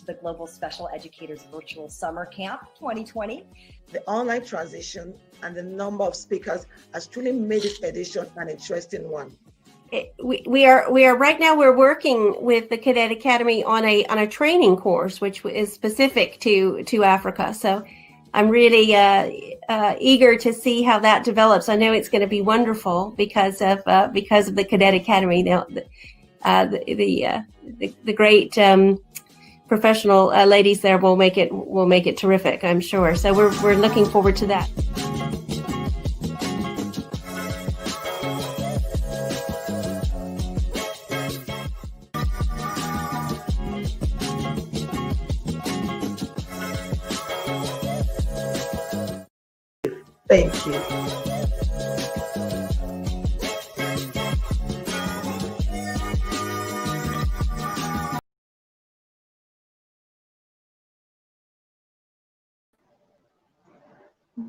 to the Global Special Educators Virtual Summer Camp 2020. The online transition and the number of speakers has truly made this edition an interesting one. We are right now, we're working with the Cadet Academy on a training course which is specific to Africa. So I'm really eager to see how that develops. I know it's going to be wonderful because of the Cadet Academy. Now, the great professional ladies there will make it terrific, I'm sure. So we're looking forward to that. Thank you.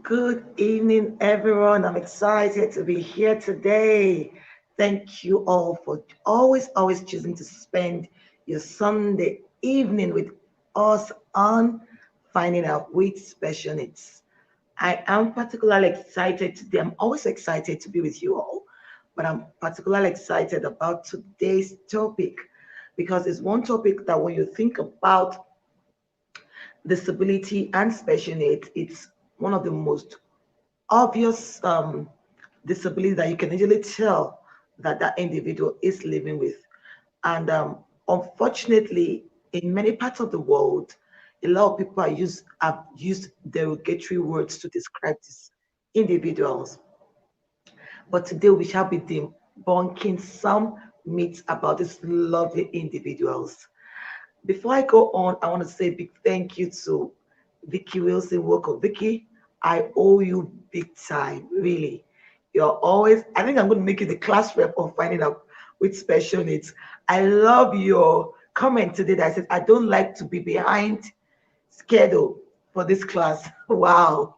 Good evening, everyone. I'm excited to be here today. Thank you all for always choosing to spend your Sunday evening with us on Finding Out with Special Needs. I am particularly excited today. I'm always excited to be with you all, but I'm particularly excited about today's topic because it's one topic that when you think about disability and special needs, it's one of the most obvious disabilities that you can easily tell that individual is living with. And unfortunately, in many parts of the world, a lot of people have used derogatory words to describe these individuals. But today we shall be debunking some myths about these lovely individuals. Before I go on, I want to say a big thank you to Vicky Wilson. Welcome, Vicky. I owe you big time, really. You're always, I think I'm going to make you the class rep of Finding Out with Special Needs. I love your comment today that says, I don't like to be behind schedule for this class. Wow.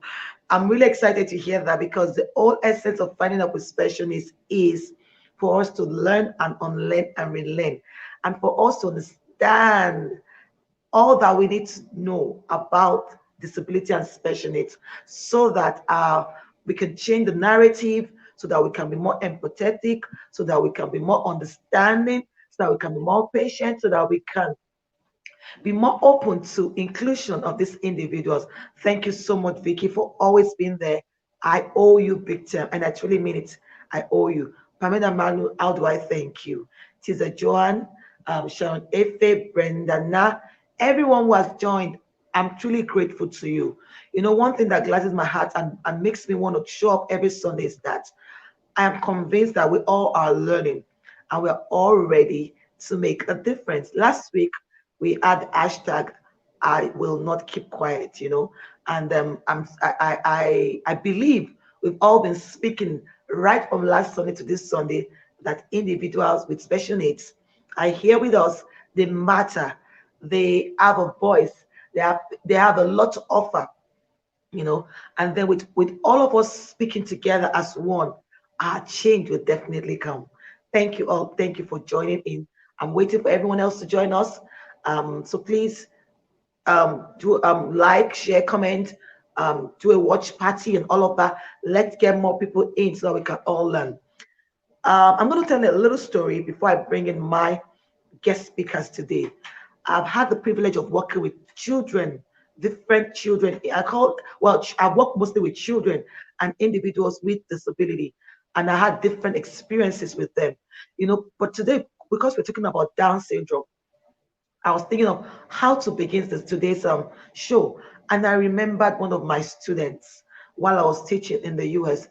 I'm really excited to hear that because the whole essence of Finding Out with Special Needs is for us to learn and unlearn and relearn, and for us to understand all that we need to know about disability and special needs so that we can change the narrative, so that we can be more empathetic, so that we can be more understanding, so that we can be more patient, so that we can be more open to inclusion of these individuals. Thank you so much, Vicky, for always being there. I owe you big time, and I truly mean it. I owe you. Pamela Manu, how do I thank you? Tisa Joan, Sharon Efe, Brenda Na, everyone who has joined, I'm truly grateful to you. You know, one thing that gladens my heart and makes me want to show up every Sunday is that I am convinced that we all are learning and we're all ready to make a difference. Last week, we had hashtag I will not keep quiet, you know, and I believe we've all been speaking right from last Sunday to this Sunday that individuals with special needs are here with us. They matter. They have a voice. They have a lot to offer, you know, and then with all of us speaking together as one, our change will definitely come. Thank you all. Thank you for joining in. I'm waiting for everyone else to join us. So please do like, share, comment, do a watch party and all of that. Let's get more people in so that we can all learn. I'm going to tell a little story before I bring in my guest speakers today. I've had the privilege of working with children, different children. I've worked mostly with children and individuals with disability, and I had different experiences with them, you know. But today, because we're talking about Down syndrome, I was thinking of how to begin today's show, and I remembered one of my students while I was teaching in the US.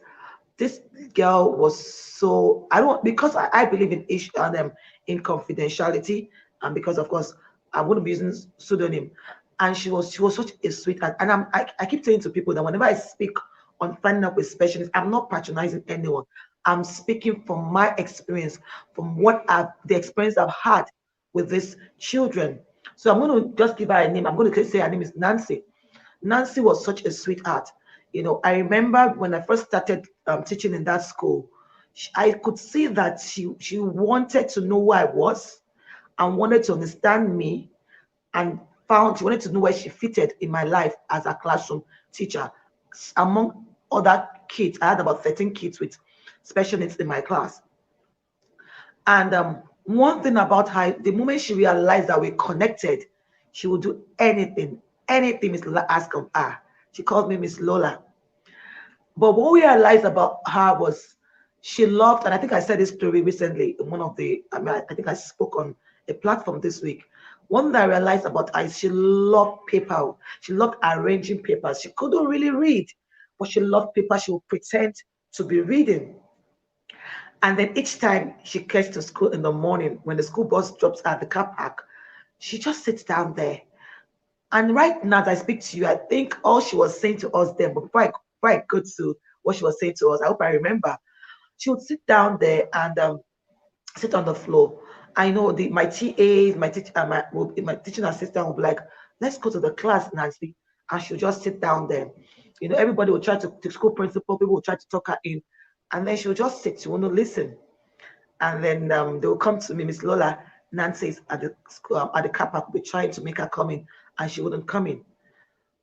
This girl was so, because I believe in in confidentiality, and because of course I'm going to be using pseudonym, and she was such a sweetheart. And I keep saying to people that whenever I speak on Finding Out with Specialists, I'm not patronizing anyone. I'm speaking from my experience, from the experience I've had with these children. So I'm going to just give her a name. I'm going to say her name is Nancy. Nancy was such a sweetheart. You know, I remember when I first started teaching in that school, I could see that she wanted to know who I was and wanted to understand me and she wanted to know where she fitted in my life as a classroom teacher. Among other kids, I had about 13 kids with special needs in my class. And one thing about her, the moment she realized that we connected, she would do anything Miss Lola asked of her. She called me Miss Lola. But what we realized about her was she loved, and I think I said this story recently in one of the, I think I spoke on a platform this week. One that I realized about her is she loved paper. She loved arranging papers. She couldn't really read, but she loved paper. She would pretend to be reading. And then each time she gets to school in the morning, when the school bus drops at the car park, she just sits down there. And right now, as I speak to you, I think all she was saying to us then, but before I go to what she was saying to us, I hope I remember, she would sit down there and sit on the floor. I know my TAs, my teaching assistant would be like, let's go to the class, Nancy. And she'll just sit down there. You know, everybody will try to, the school principal, people will try to talk her in. And then she'll just sit, she won't listen. And then they will come to me, Miss Lola. Nancy's at the school, at the car park, will be trying to make her come in, and she wouldn't come in.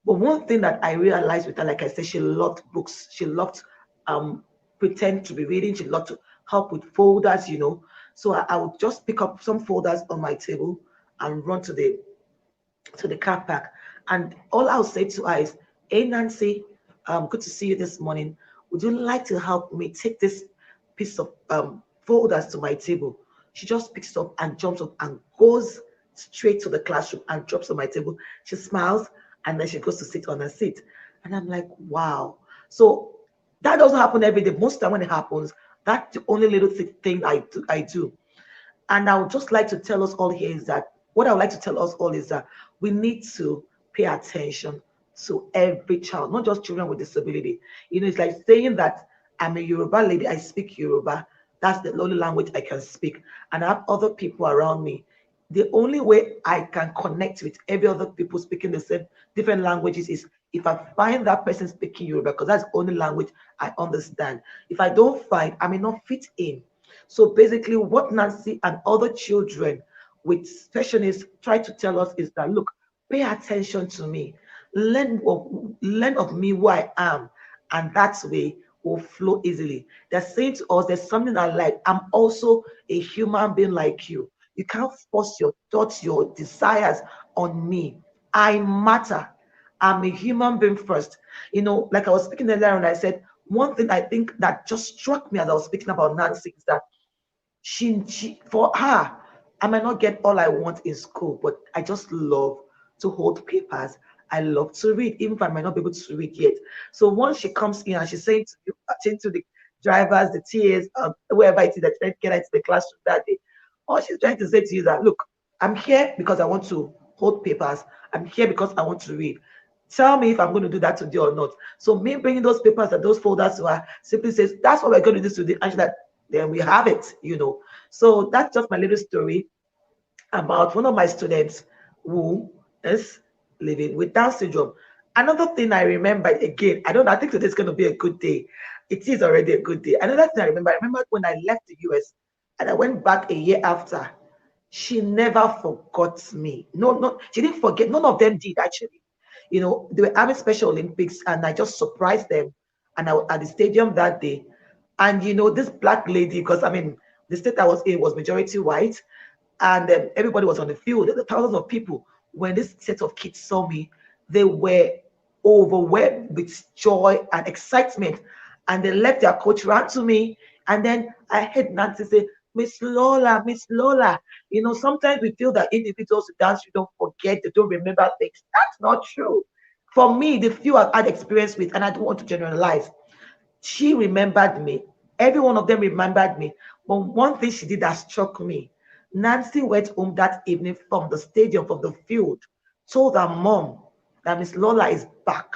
But one thing that I realized with her, like I said, she loved books. She loved pretend to be reading. She loved to help with folders, you know. So I would just pick up some folders on my table and run to the car park. And all I'll say to her is, hey Nancy, good to see you this morning. Would you like to help me take this piece of folders to my table? She just picks it up and jumps up and goes straight to the classroom and drops on my table. She smiles and then she goes to sit on her seat. And I'm like, wow. So that doesn't happen every day. Most of the time when it happens, that's the only little thing I do. And I would just like to tell us all here is that what I would like to tell us all is that we need to pay attention to every child, not just children with disability. You know, it's like saying that I'm a Yoruba lady, I speak Yoruba. That's the only language I can speak. And I have other people around me. The only way I can connect with every other people speaking the same different languages is if I find that person speaking Yoruba, because that's the only language I understand. If I don't find, I may not fit in. So basically, what Nancy and other children with special needs try to tell us is that look, pay attention to me, learn of me who I am, and that way will flow easily. They're saying to us, there's something I like. I'm also a human being like you. You can't force your thoughts, your desires on me. I matter. I'm a human being first. You know, like I was speaking earlier, and I said one thing I think that just struck me as I was speaking about Nancy is that she for her, I might not get all I want in school, but I just love to hold papers. I love to read, even if I might not be able to read yet. So once she comes in and she's saying to you, saying to the drivers, the TAs, whoever it is that trying to get into the classroom that day, all she's trying to say to you is that look, I'm here because I want to hold papers. I'm here because I want to read. Tell me if I'm going to do that today or not. So me bringing those papers and those folders to her simply says, that's what we're going to do today. And she's like, then we have it, you know. So that's just my little story about one of my students who is living with Down syndrome. Another thing I remember again, I think today's going to be a good day. It is already a good day. Another thing I remember when I left the US and I went back a year after, she never forgot me. No, she didn't forget. None of them did actually. You know, they were having Special Olympics and I just surprised them. And I was at the stadium that day. And you know, this black lady, because I mean, the state I was in was majority white, and everybody was on the field. There were thousands of people. When this set of kids saw me, they were overwhelmed with joy and excitement, and they left their coach, ran to me, and then I heard Nancy say, Miss Lola, Miss Lola. You know, sometimes we feel that individuals who dance, you don't forget, they don't remember things. That's not true. For me, the few I've had experience with, and I don't want to generalize, she remembered me. Every one of them remembered me. But one thing she did that struck me, Nancy went home that evening from the stadium, from the field, told her mom that Miss Lola is back.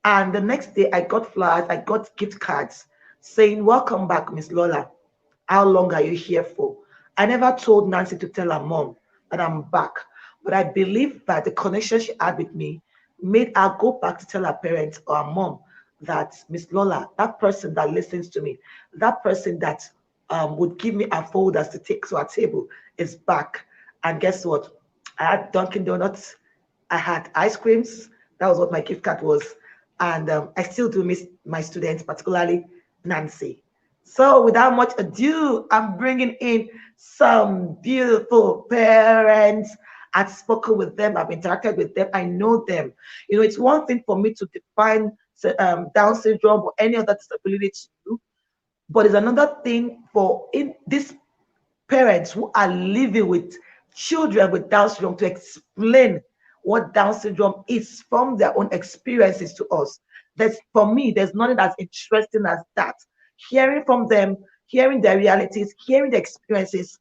And the next day, I got flowers, I got gift cards saying, welcome back, Miss Lola. How long are you here for? I never told Nancy to tell her mom that I'm back. But I believe that the connection she had with me made her go back to tell her parents or her mom that Miss Lola, that person that listens to me, that person that would give me a folders to take to our table is back. And guess what? I had Dunkin' Donuts I had ice creams. That was what my gift card was. And I still do miss my students, particularly Nancy. So without much ado, I'm bringing in some beautiful parents. I've spoken with them, I've interacted with them, I know them. You know, it's one thing for me to define Down syndrome or any other disability to you, but it's another thing for in these parents who are living with children with Down syndrome to explain what Down syndrome is from their own experiences to us. That's for me, there's nothing as interesting as that. Hearing from them, hearing their realities, hearing their experiences,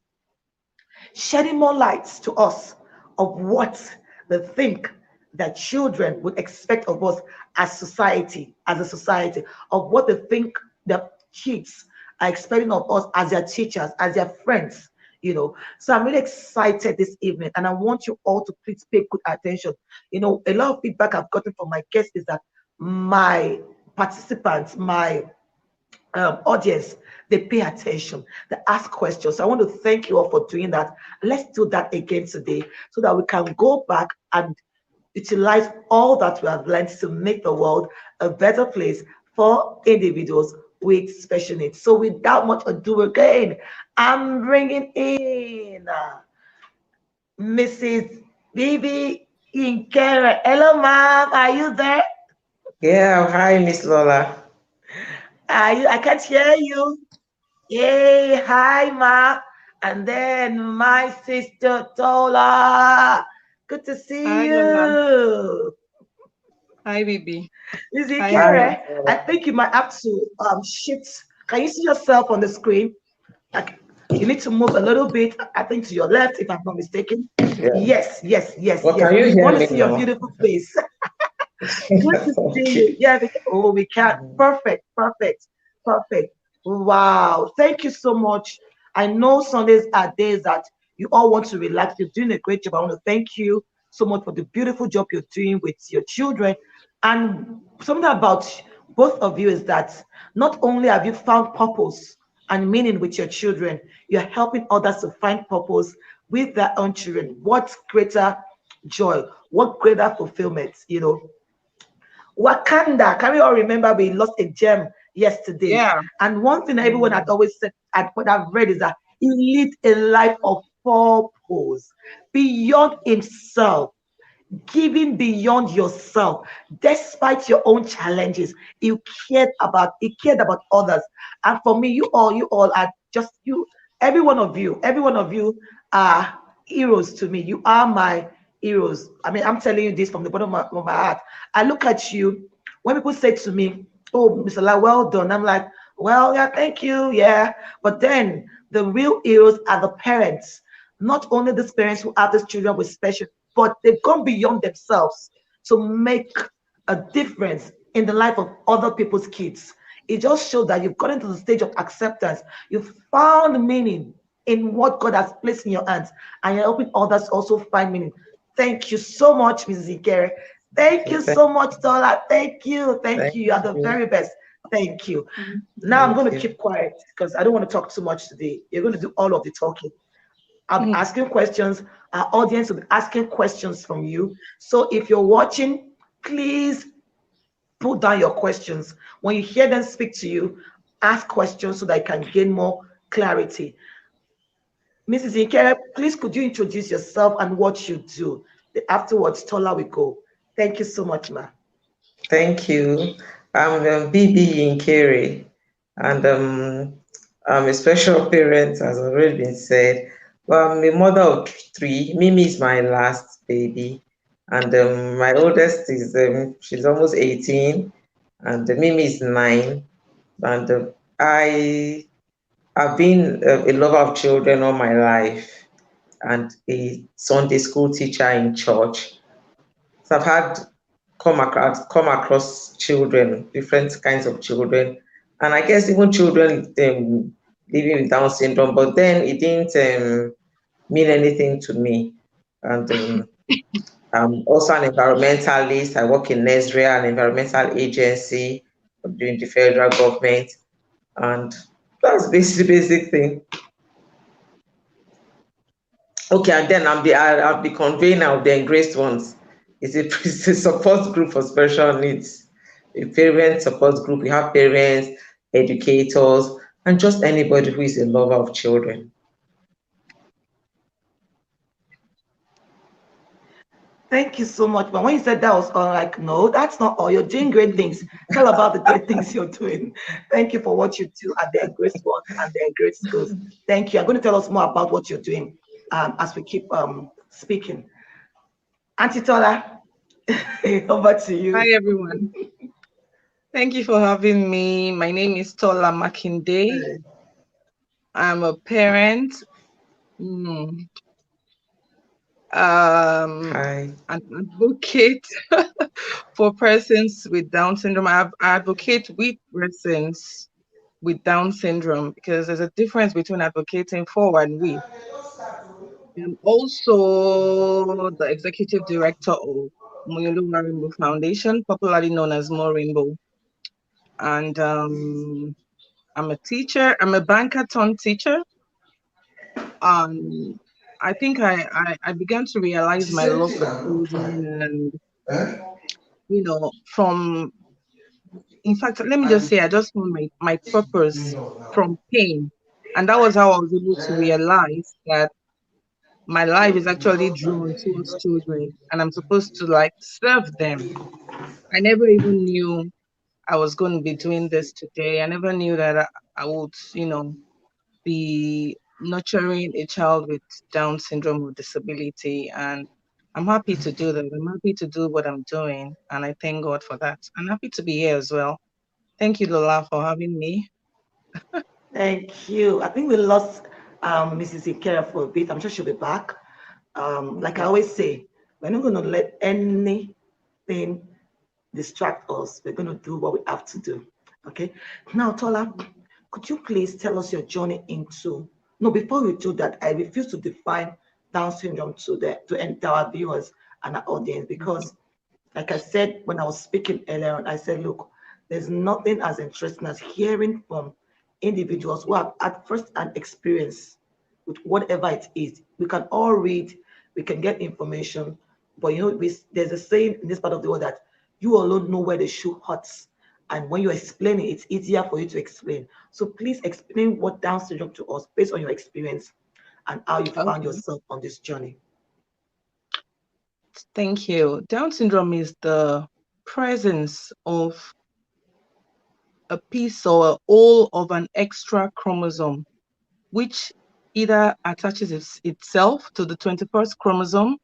shedding more lights to us of what they think that children would expect of us as society, as a society, of what they think the kids are expecting of us as their teachers, as their friends, you know. So I'm really excited this evening, and I want you all to please pay good attention. You know, a lot of feedback I've gotten from my guests is that my participants, my audience, they pay attention, they ask questions. So I want to thank you all for doing that. Let's do that again today so that we can go back and utilize all that we have learned to make the world a better place for individuals with special needs. So without much ado again, I'm bringing in Mrs. Bibi Inkere. Hello, ma'am. Are you there? Yeah, hi, Miss Lola. I can't hear you. Yay, hi, ma. And then my sister Tola. Good to see Hi, Lola. you. Hi, Bibi. Lizzie Hi, Hi, everyone. Miss Kere, I Lola. think you might have to shift. Can you see yourself on the screen? Like, you need to move a little bit, I think to your left, if I'm not mistaken. Yeah. Yes, yes, yes, Well, yes. can you We hear want to me see your now? beautiful face. Good to see you. Okay. Yeah, oh, we can. Perfect, perfect, perfect. Wow. Thank you so much. I know Sundays are days that you all want to relax. You're doing a great job. I want to thank you so much for the beautiful job you're doing with your children. And something about both of you is that not only have you found purpose and meaning with your children, you're helping others to find purpose with their own children. What greater joy, what greater fulfillment, you know? Wakanda. Can we all remember we lost a gem yesterday? Yeah. And one thing everyone had Mm. always said, and what I've read is that he lived a life of purpose beyond himself, giving beyond yourself, despite your own challenges. He cared about others. And for me, you all are just you, every one of you are heroes to me. You are my heroes. I mean, I'm telling you this from the bottom of my heart. I look at you when people say to me, "Oh, Mr. La, well done." I'm like, "Well, yeah, thank you, yeah." But then the real heroes are the parents. Not only these parents who have these children with special, but they've gone beyond themselves to make a difference in the life of other people's kids. It just shows that you've gotten to the stage of acceptance. You've found meaning in what God has placed in your hands, and you're helping others also find meaning. Thank you so much, Mrs. Ikere. Thank you Thank, so much, Dola. Thank you. Thank thank you. You are the you. very best. Thank you. Mhm. Now I'm going Thank to you. keep quiet because I don't want to talk too much today. You're going to do all of the talking. I'll be Mhm. asking questions. Our audience will be asking questions from you. So if you're watching, please put down your questions. When you hear them speak to you, ask questions so that you can gain more clarity. Mrs. Ikere, please could you introduce yourself and what you do? Afterwards, Tola will go. Thank you so much, ma. Thank you. I'm BB in Kerry, and I'm a special parent, as already been said. Well, I'm a mother of three. Mimi is my last baby, and my oldest is she's almost 18, and Mimi is 9. And I have been a lover of children all my life, and a Sunday school teacher in church. So I've had come across children, different kinds of children, and I guess even children living with Down syndrome. But then it didn't mean anything to me. And I'm also an environmentalist. I work in Nesria, an environmental agency during the federal government, and that's basically the basic thing. Okay, and then I'll be convener of the engraced ones. It's a, it's a support group for special needs. A parent support group. We have parents, educators, and just anybody who is a lover of children. Thank you so much. But when you said that was all, like, no, that's not all. You're doing great things. Tell about the great things you're doing. Thank you for what you do at the great ones and the great schools. Thank you. I'm going to tell us more about what you're doing as we keep speaking. Auntie Tola, over to Hi, you. everyone. Thank you for having me. My name is Tola Makinde. I'm a parent, mm, Hi. an advocate for persons with Down syndrome. I advocate with persons with Down syndrome because there's a difference between advocating for and with. I'm also the executive director of Lola Rainbow Foundation, popularly known as More Rainbow. And I'm a teacher. I'm a banker turned teacher. Um, I think I began to realize my love for children, and from in fact, let me just say, I just found my purpose from pain, and that was how I was able to realize that my life is actually drawn towards children, and I'm supposed to like serve them. I never even knew I was going to be doing this today. I never knew that I would, be nurturing a child with Down syndrome or disability. And I'm happy to do that. I'm happy to do what I'm doing. And I thank God for that. I'm happy to be here as well. Thank you, Lola, for having me. Thank you. I think we lost Mrs. Ikera for a bit. I'm sure she'll be back. Like I always say, we're not going to let anything distract us. We're going to do what we have to do. Okay. Now, Tola, could you please tell us your journey into? No, before we do that, I refuse to define Down syndrome to our viewers and our audience because, like I said when I was speaking earlier on, I said, look, there's nothing as interesting as hearing from individuals who have at first an experience with whatever it is. We can all read, we can get information, but there's a saying in this part of the world that you alone know where the shoe hurts. And when you explain it, it's easier for you to explain. So please explain what Down syndrome to us based on your experience and how you found Okay, yourself on this journey. thank you. Down syndrome is the presence of a piece or a whole of an extra chromosome, which either attaches itself to the 21st chromosome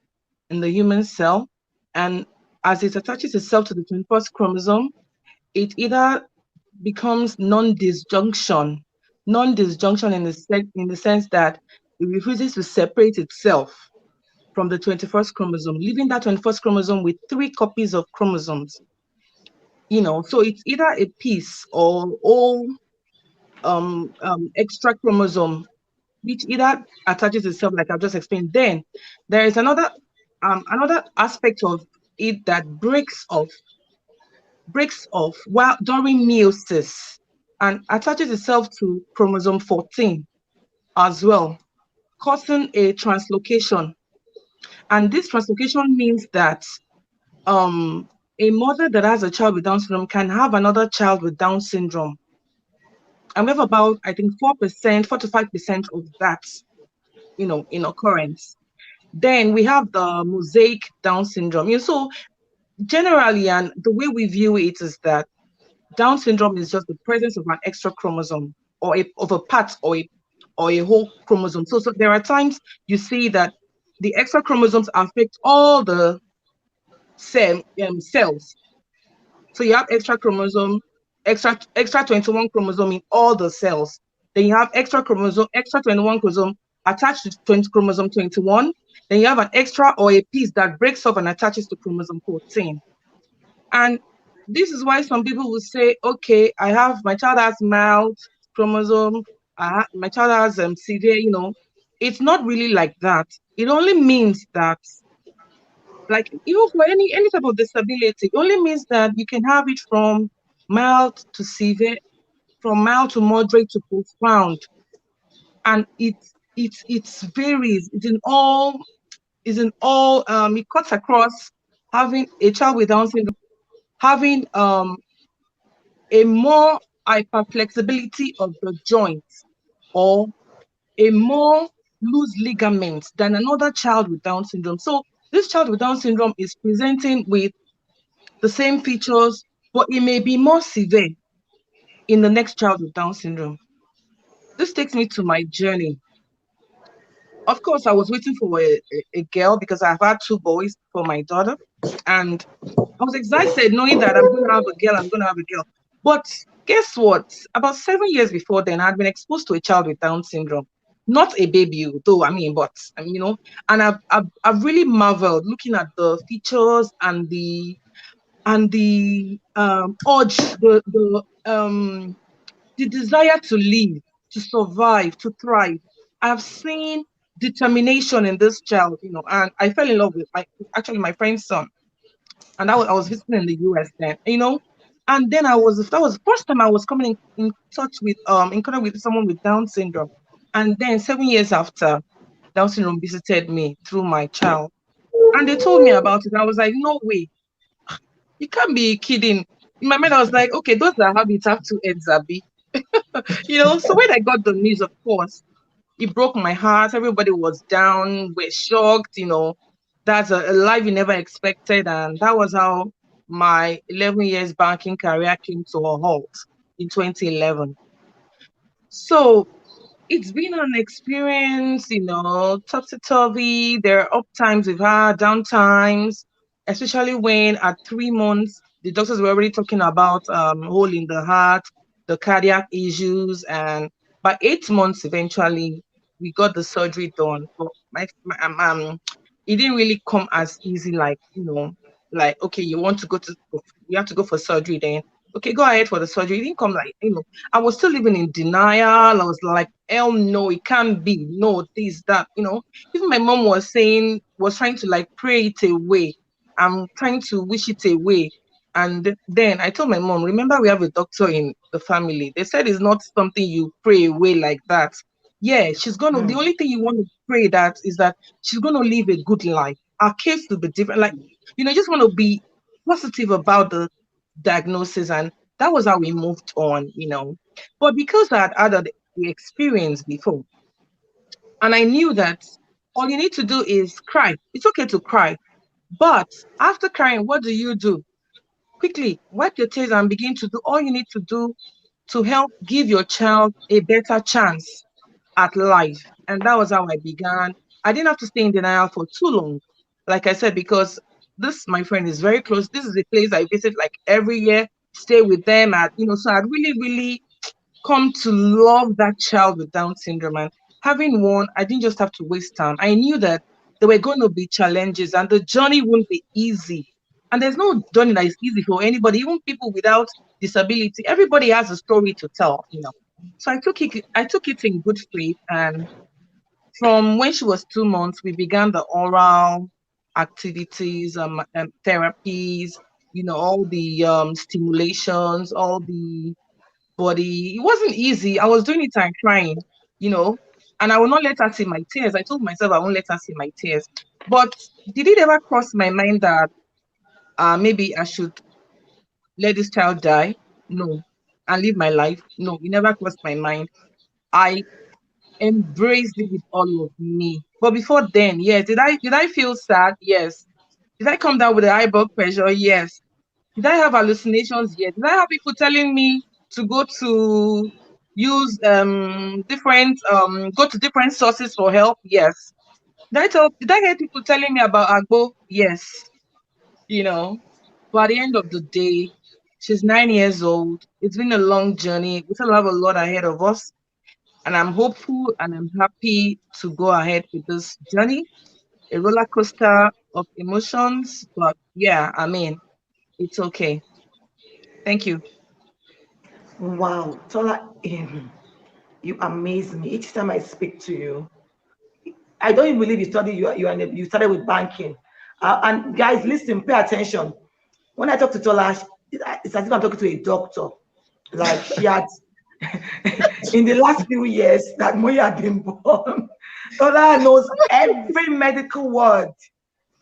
in the human cell, and as it attaches itself to the 21st chromosome, it either becomes non-disjunction in the sense that it refuses to separate itself from the 21st chromosome, leaving that 21st chromosome with 3 copies of chromosomes. So it's either a piece or all extra chromosome, which either attaches itself, like I've just explained. Then there is another aspect of it that breaks off while during meiosis and attaches itself to chromosome 14 as well, causing a translocation. And this translocation means that a mother that has a child with Down syndrome can have another child with Down syndrome. And we have about, I think, 4%, 4 to 5% of that, in occurrence. Then we have the mosaic Down syndrome. So generally, and the way we view it is that Down syndrome is just the presence of an extra chromosome or of a part or a whole chromosome. So there are times you see that the extra chromosomes affect all the cells. So you have extra 21 chromosome in all the cells. Then you have extra 21 chromosome attached to chromosome 21. Then you have an extra or a piece that breaks off and attaches to chromosome 14. And this is why some people will say, okay, my child has mild chromosome, my child has severe, It's not really like that. It only means that, like, even for any type of disability, it only means that you can have it from mild to severe, from mild to moderate to profound. And it varies. It cuts across having a child with Down syndrome, having a more hyperflexibility of the joints or a more loose ligament than another child with Down syndrome. So this child with Down syndrome is presenting with the same features, but it may be more severe in the next child with Down syndrome. This takes me to my journey. Of course, I was waiting for a girl because I've had two boys for my daughter. And I was excited knowing that I'm going to have a girl, I'm going to have a girl. But guess what? About 7 years before then, I had been exposed to a child with Down syndrome. Not a baby, though, and I've really marveled looking at the features and the urge, the desire to live, to survive, to thrive. I've seen determination in this child, and I fell in love with my friend's son. And I was visiting in the US then, and then that was the first time I was coming in touch with in contact with someone with Down syndrome. And then 7 years after, Down syndrome visited me through my child. And they told me about it. I was like, no way, you can't be kidding. In my mind, I was like, okay, those that have it have two heads, Abby. So when I got the news, of course, it broke my heart. Everybody was down, we're shocked, that's a life you never expected. And that was how my 11 years banking career came to a halt in 2011. So it's been an experience, topsy-turvy. There are up times we've had, down times, especially when at 3 months, the doctors were already talking about hole in the heart, the cardiac issues. And by 8 months, eventually, we got the surgery done. But it didn't really come as easy, like, okay, you have to go for surgery then. Okay, go ahead for the surgery. It didn't come like, I was still living in denial. I was like, hell no, it can't be. No, this, that, Even my mom was trying to like pray it away. I'm trying to wish it away. And then I told my mom, remember, we have a doctor in the family. They said it's not something you pray away like that. Yeah, the only thing you want to pray that is that she's going to live a good life. Our case will be different. Like, just want to be positive about the diagnosis, and that was how we moved on. But because I had had the experience before, and I knew that all you need to do is cry. It's okay to cry, but after crying, what do? Quickly wipe your tears and begin to do all you need to do to help give your child a better chance at life. And that was how I began. I didn't have to stay in denial for too long, like I said, because this, my friend, is very close. This is a place I visit like every year, stay with them so I'd really, really come to love that child with Down syndrome. And having one, I didn't just have to waste time. I knew that there were going to be challenges and the journey wouldn't be easy. And there's no journey that is easy for anybody, even people without disability. Everybody has a story to tell. So I took it in good faith. And from when she was 2 months, we began the oral activities, therapies, all the stimulations, all the body. It wasn't easy. I was doing it and crying, you know, and I will not let her see my tears. I told myself I won't let her see my tears. But did it ever cross my mind that maybe I should let this child die? No. And live my life? No, it never crossed my mind. I embraced it with all of me. But before then, yes, did I feel sad? Yes. Did I come down with a high blood pressure? Yes. Did I have hallucinations? Yes. Did I have people telling me to go to use different go to different sources for help? Yes. Did I hear people telling me about Agbo? Yes. You know. But at the end of the day, she's 9 years old. It's been a long journey. We still have a lot ahead of us. And I'm hopeful and I'm happy to go ahead with this journey. A roller coaster of emotions. But yeah, I mean, it's okay. Thank you. Wow, Tola, you amaze me each time I speak to you. I don't even believe you studied you started with banking. And guys, listen, pay attention. When I talk to Tola, it's as if I'm talking to a doctor. Like she had in the last few years that Moya had been born. Tola knows every medical word,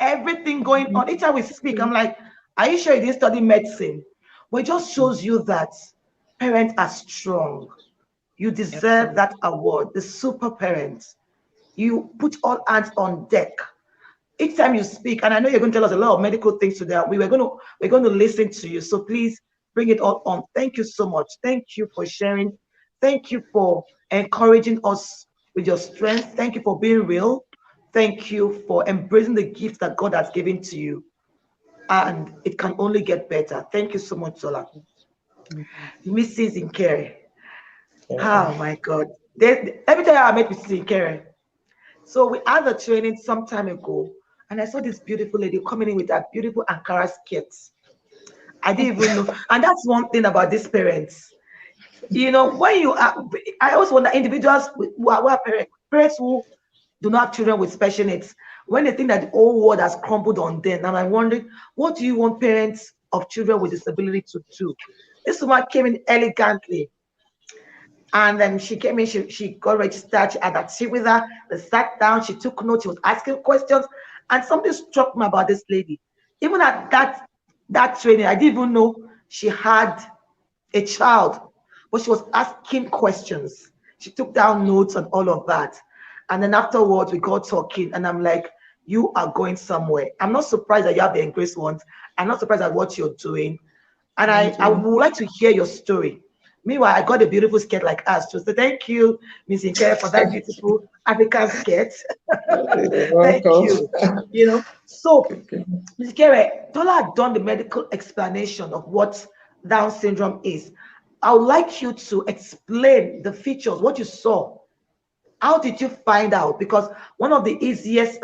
everything going on. Each time we speak, I'm like, are you sure you didn't study medicine? But it just shows you that parents are strong. You deserve that award, the super parents. You put all hands on deck. Each time you speak, and I know you're going to tell us a lot of medical things today, we're going to listen to you. So please bring it all on. Thank you so much. Thank you for sharing. Thank you for encouraging us with your strength. Thank you for being real. Thank you for embracing the gift that God has given to you. And it can only get better. Thank you so much, Sola. Mrs. Nkere. Oh my God. Every time I met Mrs. Nkere, so we had the training some time ago, and I saw this beautiful lady coming in with that beautiful Ankara skirt. I didn't even know. And that's one thing about these parents. You know, when you are, I always wonder individuals who are parents who do not have children with special needs, when they think that the whole world has crumbled on them, and I'm wondering, what do you want parents of children with disability to do? This woman came in elegantly. And then she came in, she got registered, she had that seat with her, they sat down, she took notes, she was asking questions. And something struck me about this lady. Even at that training, I didn't even know she had a child, but she was asking questions. She took down notes and all of that. And then afterwards, we got talking, and I'm like, you are going somewhere. I'm not surprised that you have the Embrace ones. I'm not surprised at what you're doing. And I would like to hear your story. Meanwhile, I got a beautiful skirt like us too. So thank you, Ms. Nkere, for that beautiful African skirt. Thank you. You know, so Ms. Nkere, Tola had done the medical explanation of what Down syndrome is. I would like you to explain the features, what you saw. How did you find out? Because one of the easiest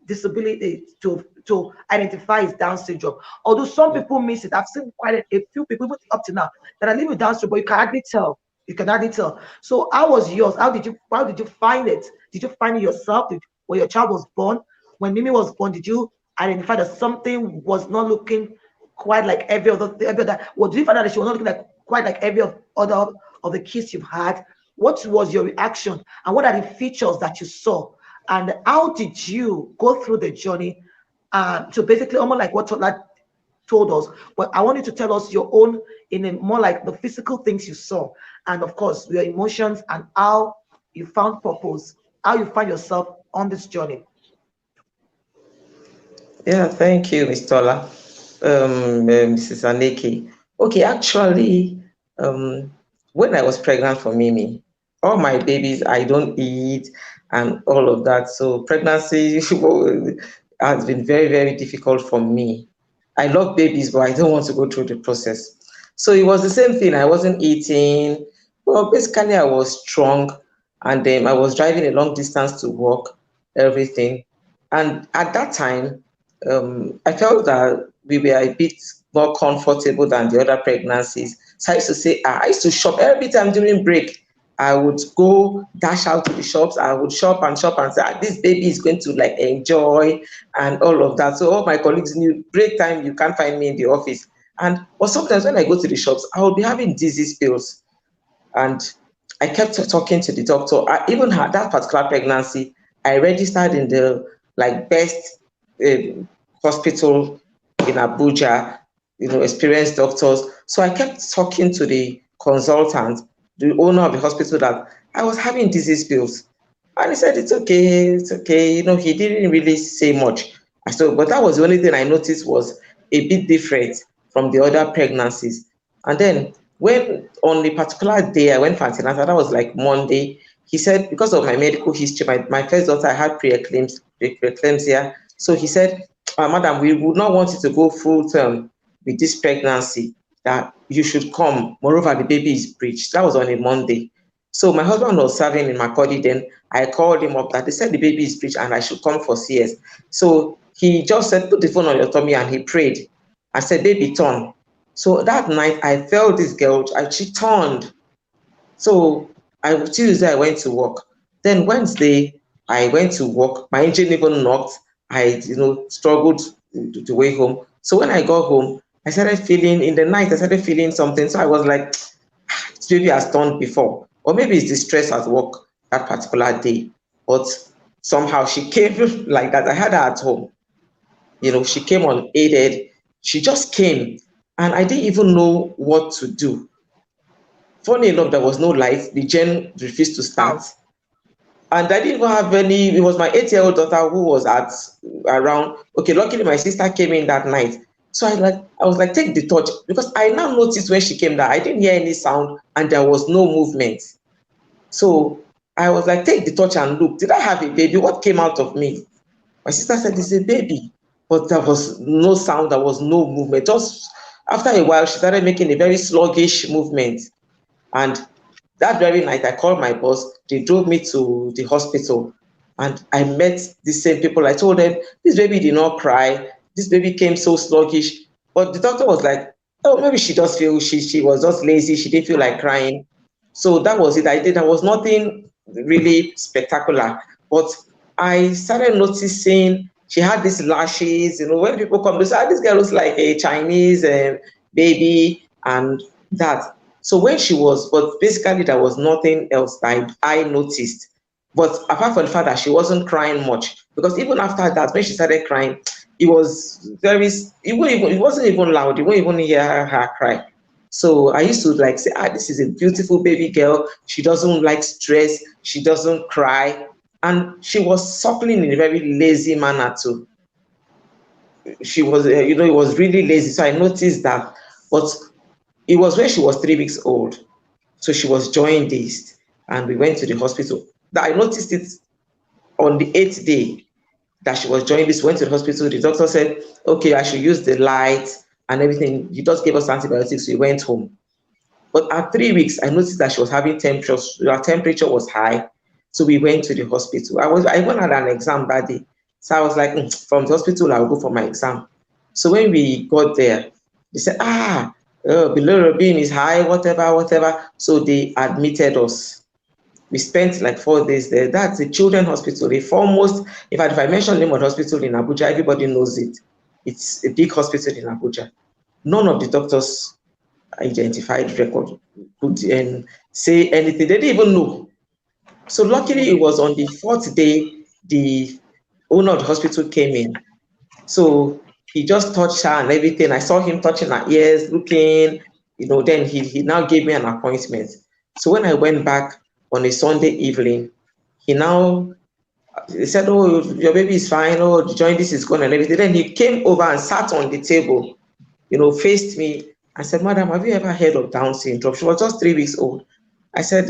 disability to identify is Down syndrome. Although some people miss it, I've seen quite a few people up to now that are living with Down syndrome, but you can hardly tell. You can hardly tell. So how was yours? How did you find it? Did you find it yourself? When your child was born? When Mimi was born, did you identify that something was not looking quite like every other? Or did you find out that she was not looking quite like every other of the kids you've had? What was your reaction, and what are the features that you saw, and how did you go through the journey to basically almost like what Tola told us? But I want you to tell us your own in a more like the physical things you saw, and of course your emotions and how you found purpose, how you find yourself on this journey. Yeah, thank you, Ms. Tola, Mrs. Aneke. Okay, actually, when I was pregnant for Mimi, all my babies, I don't eat and all of that. So pregnancy has been very, very difficult for me. I love babies, but I don't want to go through the process. So it was the same thing. I wasn't eating. Well, basically, I was strong, and I was driving a long distance to work, everything. And at that time, I felt that we were a bit more comfortable than the other pregnancies. So I used to say, I used to shop every time during break. I would go dash out to the shops. I would shop and say, this baby is going to like enjoy and all of that. So all my colleagues knew break time, you can't find me in the office. But sometimes when I go to the shops, I will be having dizzy spills. And I kept talking to the doctor. I even had that particular pregnancy. I registered in the best hospital in Abuja, experienced doctors. So I kept talking to the consultant, the owner of the hospital, that I was having disease pills. And he said, it's okay. He didn't really say much. But that was the only thing I noticed was a bit different from the other pregnancies. And then when on a particular day I went for antenatal, that was like Monday, he said, because of my medical history, my first daughter had preeclampsia. So he said, madam, we would not want you to go full term with this pregnancy, that you should come. Moreover, the baby is breached. That was on a Monday. So my husband was serving in Makodi then. I called him up that they said the baby is breached and I should come for CS. So he just said, put the phone on your tummy, and he prayed. I said, baby, turn. So that night I felt this girl, she turned. So Tuesday I went to work. Then Wednesday I went to work. My engine even knocked. I struggled the way home. So when I got home, I started feeling something. So I was like, this baby has turned before. Or maybe it's the stress at work that particular day. But somehow she came like that. I had her at home. She came unaided. She just came, and I didn't even know what to do. Funny enough, there was no light. The gen refused to start. And I didn't even have any. It was my 8-year-old daughter who was around. Okay, luckily my sister came in that night. So I was like, take the torch, because I now noticed when she came that I didn't hear any sound and there was no movement. So I was like, take the torch and look. Did I have a baby? What came out of me? My sister said, it's a baby. But there was no sound, there was no movement. Just after a while, she started making a very sluggish movement. And that very night, I called my boss. They drove me to the hospital, and I met the same people. I told them, this baby did not cry. This baby came so sluggish. But the doctor was like, oh, maybe she just feel she was just lazy. She didn't feel like crying. So that was it. There was nothing really spectacular. But I started noticing she had these lashes. When people come, they say, this girl looks like a Chinese baby, and that. So when but basically there was nothing else that I noticed. But apart from the fact that she wasn't crying much, because even after that, when she started crying, it was it wasn't even loud. You won't even hear her cry. So I used to like say, this is a beautiful baby girl. She doesn't like stress. She doesn't cry. And she was suckling in a very lazy manner too. She was, it was really lazy. So I noticed that. But it was when she was 3 weeks old. So she was jaundiced, and we went to the hospital. I noticed it on the 8th day that she was jaundiced. Went to the hospital. The doctor said, okay, I should use the light and everything. He just gave us antibiotics. We went home. But at 3 weeks, I noticed that she was having temperature. Her temperature was high. So we went to the hospital. I even had an exam that day. So I was like, from the hospital, I'll go for my exam. So when we got there, they said, bilirubin is high, whatever. So they admitted us. We spent like 4 days there. That's the children's hospital. If I mention the name of the hospital in Abuja, everybody knows it. It's a big hospital in Abuja. None of the doctors identified record could say anything. They didn't even know. So luckily, it was on the 4th day the owner of the hospital came in. So he just touched her and everything. I saw him touching her ears, looking, then he now gave me an appointment. So when I went back on a Sunday evening, he said, oh, your baby is fine. Oh, the jaundice is gone and everything. Then he came over and sat on the table, faced me and said, madam, have you ever heard of Down syndrome? She was just 3 weeks old. I said,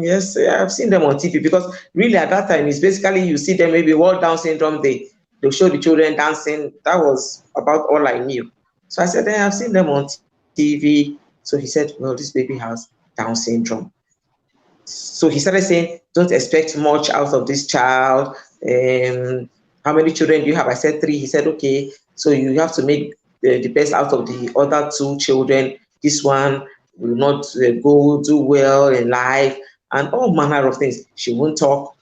yes, I've seen them on TV, because really at that time, it's basically you see them maybe World Down Syndrome Day. They'll show the children dancing. That was about all I knew. So I said, I've seen them on TV. So he said, well, this baby has Down syndrome. So he started saying, don't expect much out of this child. How many children do you have? I said 3. He said, okay, so you have to make the best out of the other 2 children. This one will not do well in life, and all manner of things. She won't talk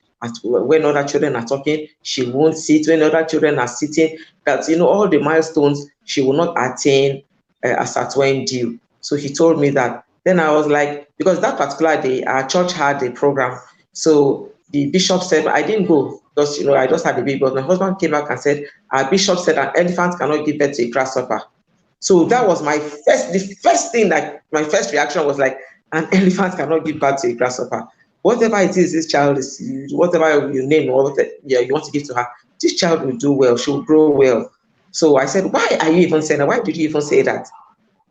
when other children are talking. She won't sit when other children are sitting. That, all the milestones she will not attain as at when due. So he told me that. Then I was like, because that particular day, our church had a program. So the bishop said, I didn't go because, I just had a baby. But my husband came back and said, our bishop said an elephant cannot give birth to a grasshopper. So that was my first thing, that my first reaction was like, an elephant cannot give birth to a grasshopper. Whatever it is, this child is, whatever you name or whatever you want to give to her, this child will do well, she will grow well. So I said, why are you even saying that? Why did you even say that?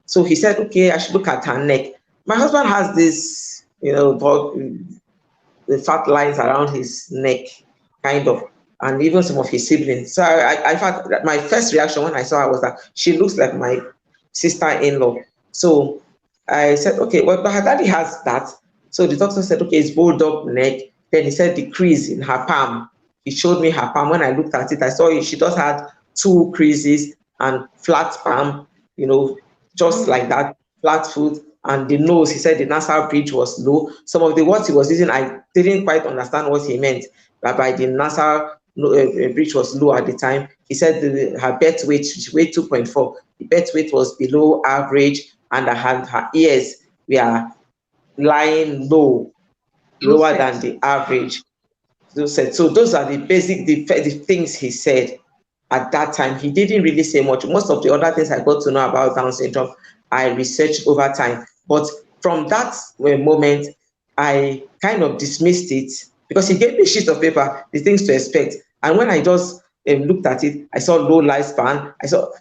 So he said, okay, I should look at her neck. My husband has this, the fat lines around his neck, kind of, and even some of his siblings. So I thought that my first reaction when I saw her was that she looks like my sister-in-law. So I said, okay, well, but her daddy has that. So the doctor said, okay, it's bulldog neck. Then he said the crease in her palm. He showed me her palm. When I looked at it, I saw she does have 2 creases and flat palm, just like that, flat foot. And the nose, he said the nasal bridge was low. Some of the words he was using, I didn't quite understand what he meant. But by the nasal bridge was low at the time. He said her birth weight, she weighed 2.4. The birth weight was below average, and her ears were lying lower than the average. So those are the basic the things he said. at that time. He didn't really say much. Most of the other things I got to know about Down syndrome, I researched over time. But from that moment, I kind of dismissed it because he gave me a sheet of paper, the things to expect. And when I just looked at it, I saw low lifespan.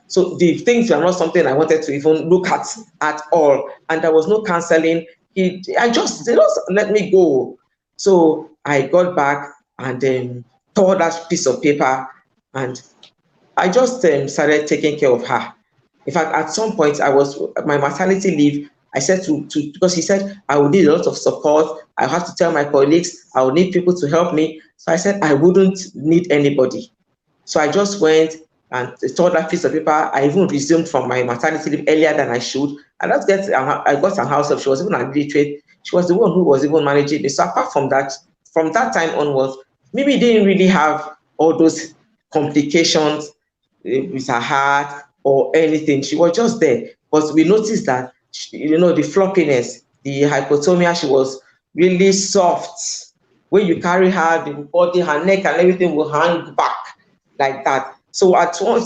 So the things were not something I wanted to even look at all. And there was no counseling. They just let me go. So I got back and tore that piece of paper, and I just started taking care of her. In fact, at some point, I was my maternity leave. I said to because he said I would need a lot of support. I have to tell my colleagues. I would need people to help me. So I said I wouldn't need anybody. So I just went and tore that piece of paper. I even resumed from my maternity leave earlier than I should. I got a house help. She was even an illiterate. She was the one who was even managing me. So apart from that time onwards, Mimi didn't really have all those complications with her heart or anything. She was just there. But we noticed that, the floppiness, the hypotomia, she was really soft. When you carry her, the body, her neck and everything will hang back like that. So at one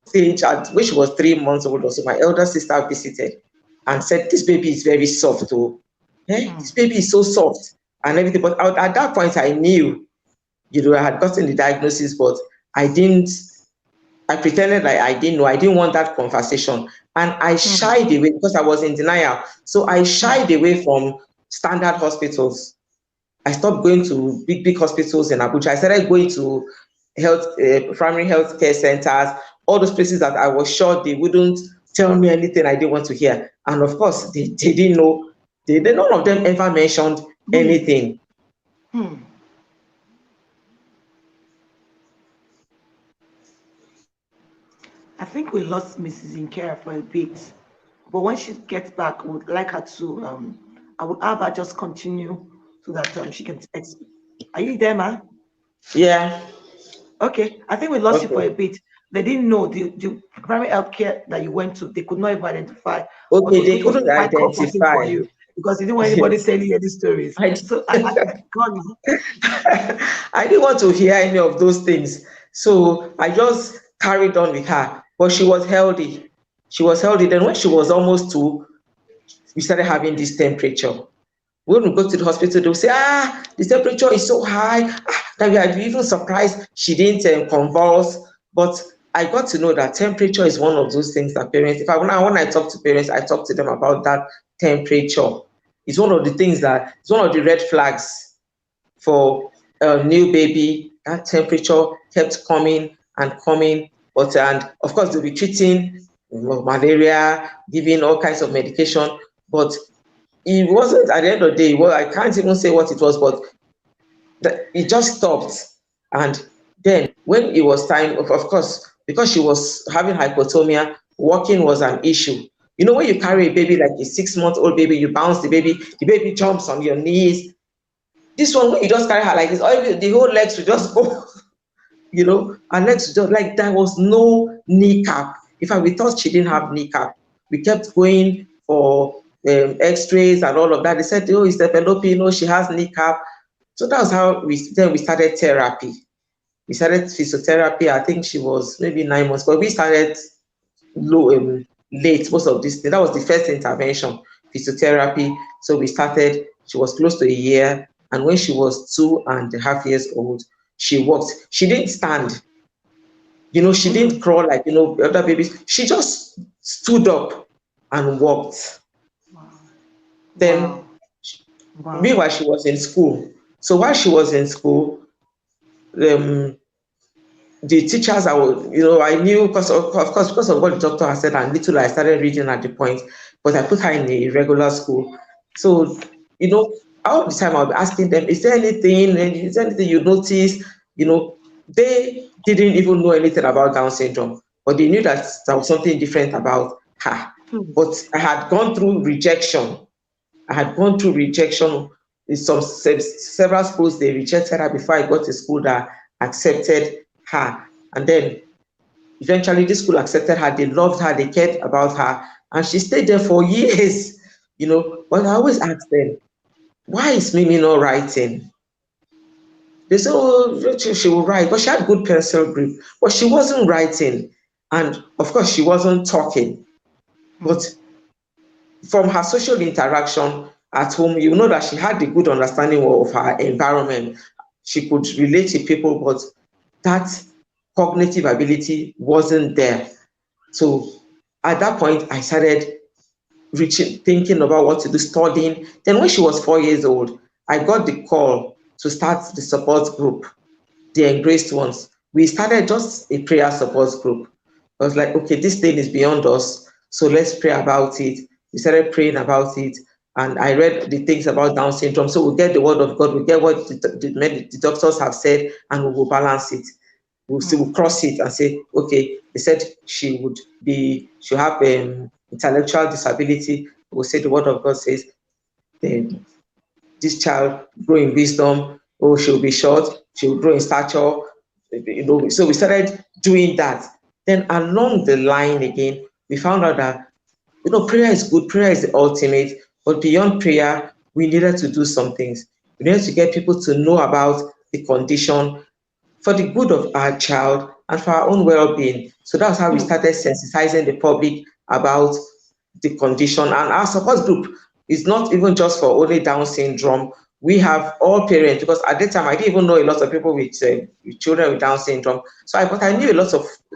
stage, when she was 3 months old, also my elder sister visited and said, "This baby is very soft, oh. This baby is so soft," and everything. But at that point, I knew, I had gotten the diagnosis, but I didn't. I pretended like I didn't know. I didn't want that conversation, and I shied away because I was in denial. So I shied away from standard hospitals. I stopped going to big hospitals in Abuja. I started going to primary health care centers, all those places that I was sure they wouldn't tell me anything I didn't want to hear. And of course, they didn't know. None of them ever mentioned anything. I think we lost Mrs. Inkera for a bit, but when she gets back, I would like her to, I would have her just continue so that she can. Are you there, ma? Yeah. Okay, I think we lost you for a bit. They didn't know the primary health care that you went to, they could not even identify. Okay, they Which was couldn't quite comforting for identify. you because you didn't want anybody Yes. telling you any stories. So I gone. I didn't want to hear any of those things. So I just carried on with her. But she was healthy. She was healthy. Then when she was almost 2, we started having this temperature. When we go to the hospital, they'll say, the temperature is so high. That we are even surprised she didn't convulse. But I got to know that temperature is one of those things that parents, when I talk to parents, I talk to them about that temperature. It's one of the things it's one of the red flags for a new baby. That temperature kept coming and coming. And of course, they'll be treating malaria, giving all kinds of medication. But it wasn't, at the end of the day, well, I can't even say what it was, but it just stopped. And then when it was time, of course, because she was having hypotomia, walking was an issue. When you carry a baby like a 6-month-old baby, you bounce the baby jumps on your knees. This one, when you just carry her like this, the whole legs will just go, her legs would just, like, there was no kneecap. In fact, we thought she didn't have kneecap. We kept going for x-rays and all of that. They said, oh, it's developing, she has kneecap. So that was how we started therapy. We started physiotherapy. I think she was maybe 9 months, but we started late, most of this thing. That was the first intervention, physiotherapy. So we started, she was close to a year. And when she was 2.5 years old, she walked. She didn't stand. She didn't crawl like, other babies. She just stood up and walked. Wow. Then, meanwhile, she was in school. So while she was in school, the teachers, I knew, because of what the doctor had said, and little I started reading at the point, but I put her in a regular school. So, all the time I'll be asking them, is there anything you notice? They didn't even know anything about Down syndrome, but they knew that there was something different about her. But I had gone through rejection. In several schools. They rejected her before I got to school that accepted her. And then eventually this school accepted her. They loved her. They cared about her. And she stayed there for years, But I always ask them, why is Mimi not writing? They said, oh, she will write, but she had good pencil grip, but she wasn't writing. And of course, she wasn't talking. But from her social interaction at home, you know that she had a good understanding of her environment. She could relate to people, but that cognitive ability wasn't there. So at that point, I started thinking about what to do, studying. Then when she was 4 years old, I got the call to start the support group, the Engraced ones. We started just a prayer support group. I was like, okay, this thing is beyond us, so let's pray about it. We started praying about it, and I read the things about Down syndrome. So we get the word of God, we get what the doctors have said, and we will balance it. We'll cross it and say, okay, they said she'll have intellectual disability. We'll say the word of God says, this child grow in wisdom, oh, she'll be short, she'll grow in stature, So we started doing that. Then along the line again, we found out that, prayer is good, prayer is the ultimate, but beyond prayer, we needed to do some things. We needed to get people to know about the condition for the good of our child and for our own well-being. So that's how we started sensitizing the public about the condition. And our support group is not even just for only Down syndrome. We have all parents, because at that time I didn't even know a lot of people with children with Down syndrome. But I knew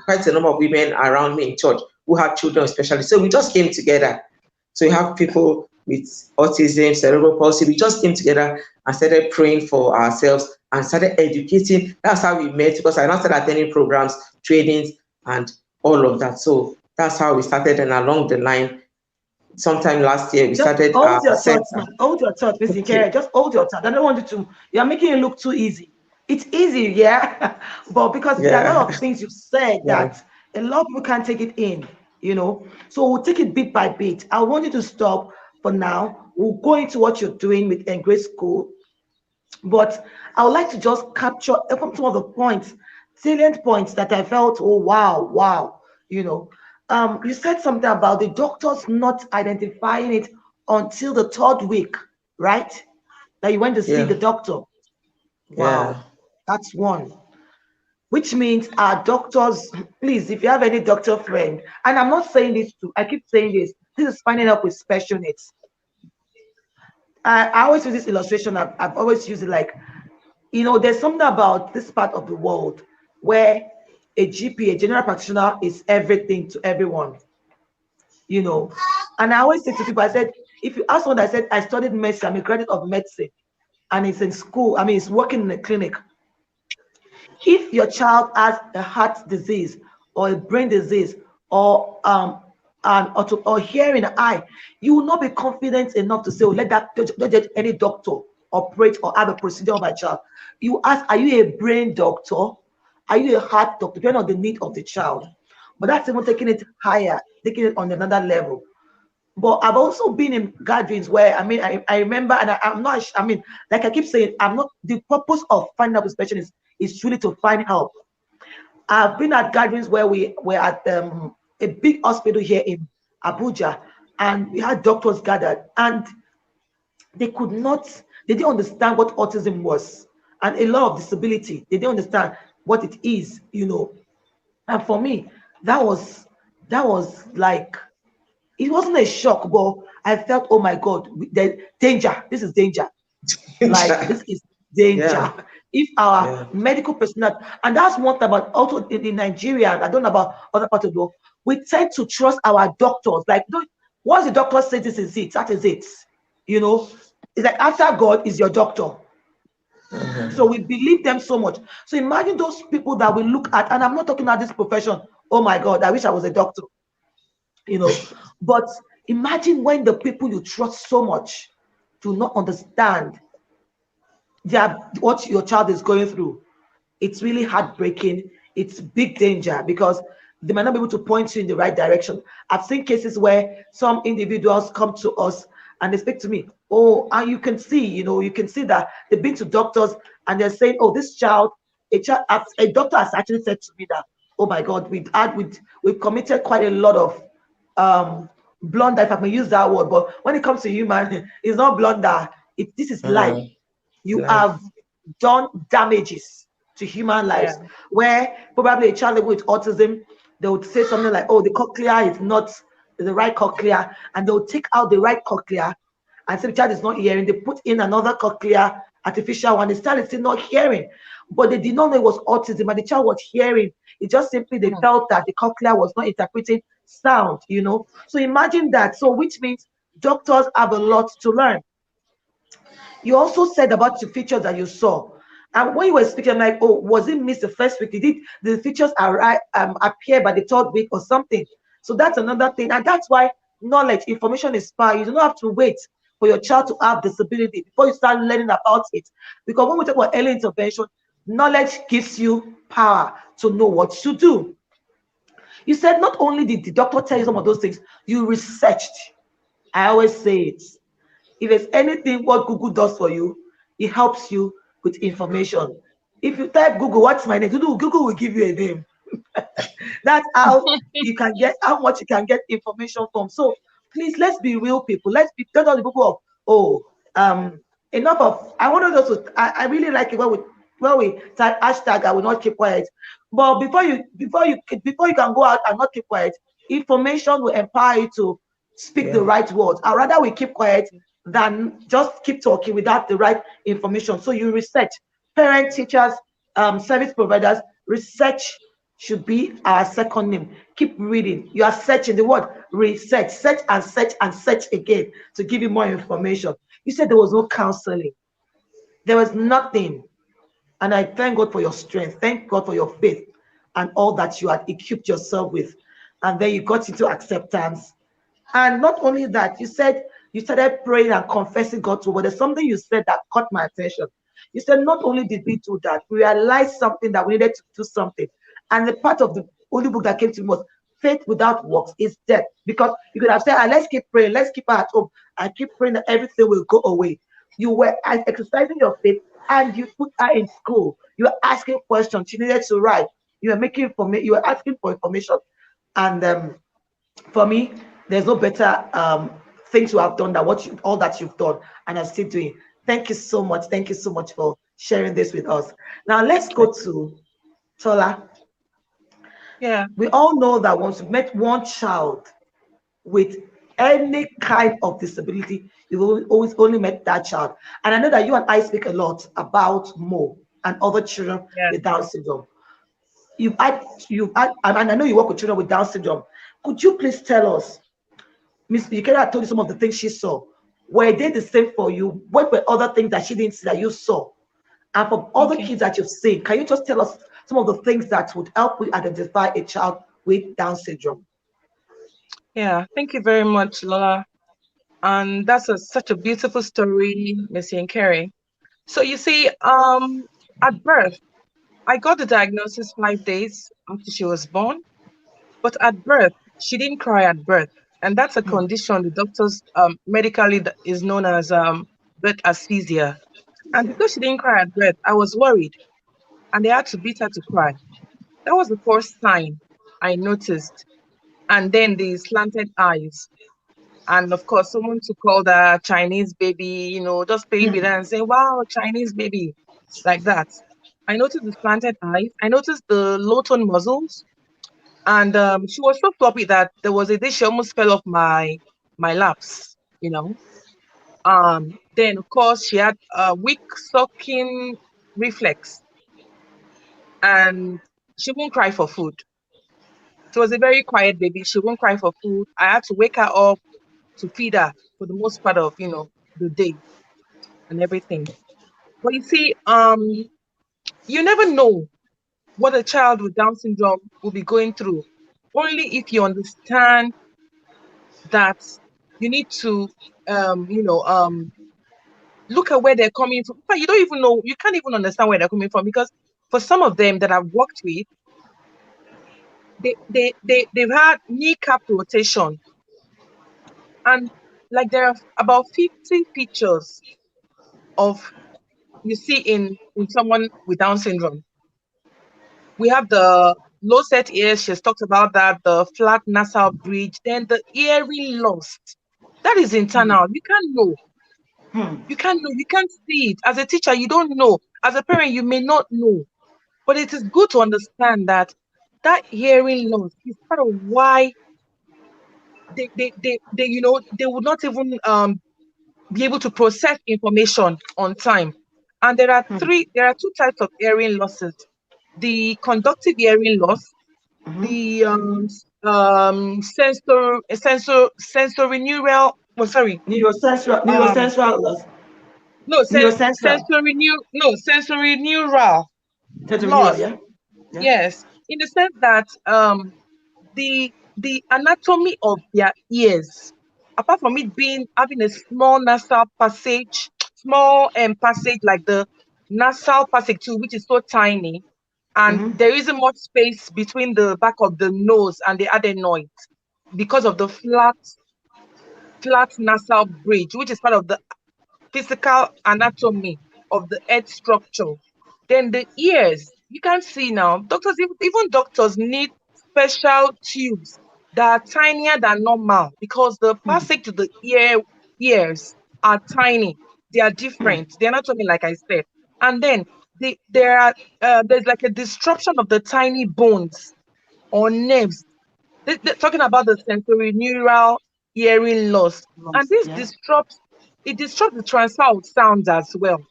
quite a number of women around me in church who have children especially. So we just came together. So you have people with autism, cerebral palsy. We just came together and started praying for ourselves and started educating. That's how we met, because I now started attending programs, trainings, and all of that. So that's how we started. And along the line, sometime last year, we started. Hold your thoughts, man. Hold your thoughts, Mr. Okay. Kere. Just hold your thoughts. I don't want you to. You're making it look too easy. It's easy, yeah, but because there are a lot of things you said that a lot of people can't take it in, So we'll take it bit by bit. I want you to stop for now. We'll go into what you're doing with Engrace School, but I would like to just capture some of the points, salient points that I felt, oh wow, you said something about the doctors not identifying it until the third week, right? That you went to see the doctor. Wow, that's one. Which means our doctors, please, if you have any doctor friend, and I'm not saying this I keep saying this is finding up with special needs. I always use this illustration. I've always used it like, there's something about this part of the world where a GP, a general practitioner, is everything to everyone. And I always say to people, I said, if you ask someone that said, I studied medicine, I'm a graduate of medicine, and it's in school, it's working in a clinic. If your child has a heart disease or a brain disease or or hearing eye, you will not be confident enough to say, oh, let any doctor operate or have a procedure on my child. You ask, are you a brain doctor? Are you a heart doctor? Depending on the need of the child. But that's even taking it higher, taking it on another level. But I've also been in gatherings where, I remember, and I'm not, like I keep saying, I'm not, the purpose of finding out a specialist is truly to find help. I've been at gatherings where we were at a big hospital here in Abuja, and we had doctors gathered, and they didn't understand what autism was, and a lot of disability. They didn't understand what it is, And for me, that was like, it wasn't a shock, but I felt, oh my God, the danger. This is danger. Like, this is danger. If our medical personnel, and that's one thing about also in Nigeria, I don't know about other parts of the world, we tend to trust our doctors. Like, once the doctor says this is it, that is it. It's like after God is your doctor. So we believe them so much. So imagine those people that we look at, and I'm not talking about this profession. Oh my God, I wish I was a doctor. But imagine when the people you trust so much do not understand what your child is going through. It's really heartbreaking. It's big danger because they might not be able to point you in the right direction. I've seen cases where some individuals come to us and they speak to me. Oh, and you can see that they've been to doctors and they're saying, oh, this child, a doctor has actually said to me that, oh my God, we've committed quite a lot of blunder, if I can use that word. But when it comes to human, it's not blunder. This is life. You have done damages to human lives, Yeah. where probably a child with autism, they would say something like, oh, the cochlea is not the right cochlea, and they'll take out the right cochlea and say the child is not hearing. They put in another cochlea, artificial one. The child is still not hearing, but they did not know it was autism, and the child was hearing. It just simply they felt that the cochlea was not interpreting sound, you know. So imagine that. So which means doctors have a lot to learn. You also said about the features that you saw. And when you were speaking, I'm like, oh, was it missed the first week? Did the features appear by the third week or something? So that's another thing. And that's why knowledge, information is power. You do not have to wait for your child to have disability before you start learning about it. Because when we talk about early intervention, knowledge gives you power to know what to do. You said not only did the doctor tell you some of those things, you researched. I always say it. If there's anything what Google does for you, it helps you with information. If you type Google, what's my name? Google will give you a name. That's how you can get how much you can get information from. So please, let's be real people. Let's be don't all the people of enough of. I want to also. I really like it when we type hashtag I will not keep quiet. But before you can go out and not keep quiet, information will empower you to speak the right words. I'd rather we keep quiet than just keep talking without the right information. So you research, parents, teachers, service providers, research should be our second name. Keep reading. You are searching the word research, search and search again to give you more information. You said there was no counseling. There was nothing. And I thank God for your strength. Thank God for your faith and all that you had equipped yourself with. And then you got into acceptance. And not only that, you said you started praying and confessing God's word. But there's something you said that caught my attention. You said not only did we do that, we realized something that we needed to do something. And the part of the only book that came to me was faith without works is death. Because you could have said, let's keep praying, let's keep her at home, and keep praying that everything will go away. You were exercising your faith and you put her in school. You were asking questions. She needed to write. You were making information. You were asking for information. And for me, there's no better thing to have done than all that you've done and are still doing. Thank you so much. Thank you so much for sharing this with us. Now let's go to Tola. Yeah. We all know that once you've met one child with any kind of disability, you've always only met that child. And I know that you and I speak a lot about Mo and other children with Down syndrome. And I know you work with children with Down syndrome. Could you please tell us, Miss Yukera told you some of the things she saw. Were they the same for you? What were other things that she didn't see that you saw? And from other kids that you've seen, can you just tell us some of the things that would help you identify a child with Down syndrome? Yeah, thank you very much, Lola. And that's such a beautiful story, Missy and Carrie. So you see, at birth, I got the diagnosis 5 days after she was born. But at birth, she didn't cry at birth. And that's a condition the doctors medically is known as birth asphyxia. And because she didn't cry at birth, I was worried. And they had to beat her to cry. That was the first sign I noticed. And then the slanted eyes. And of course, someone to call the Chinese baby, just playing with her and say, wow, Chinese baby, like that. I noticed the slanted eyes. I noticed the low tone muscles. And she was so floppy that there was a day she almost fell off my laps, Then of course she had a weak sucking reflex, and she won't cry for food. She was a very quiet baby. She won't cry for food. I had to wake her up to feed her for the most part of the day and everything. But you see, you never know what a child with Down syndrome will be going through, only if you understand that you need to look at where they're coming from. But you don't even know, you can't even understand where they're coming from, because for some of them that I've worked with, they've had kneecap rotation, and like there are about 50 features of you see in someone with Down syndrome. We have the low set ears, she's talked about that, the flat nasal bridge, then the hearing loss. That is internal. You can't know. You can't know. You can't see it. As a teacher, you don't know. as a parent, you may not know, but it is good to understand that hearing loss is part of why they would not even be able to process information on time. And there are two types of hearing losses: the conductive hearing loss, the sensory neural. Oh, sorry. Neurosensual loss. No, Neurosensual. sensory neural Sensory neural, loss. yeah. Yeah. Yes, in the sense that the anatomy of their ears, apart from it having a small nasal passage, small passage like the nasal passage too, which is so tiny, and there isn't much space between the back of the nose and the adenoid because of the flat nasal bridge, which is part of the physical anatomy of the head structure. Then the ears, you can see now, even doctors need special tubes that are tinier than normal because the passage to the ears are tiny. They are different. The anatomy, like I said. And then there's like a disruption of the tiny bones or nerves. Talking about the sensory neural hearing loss. And this Yeah. disrupts the transfer of sounds as well.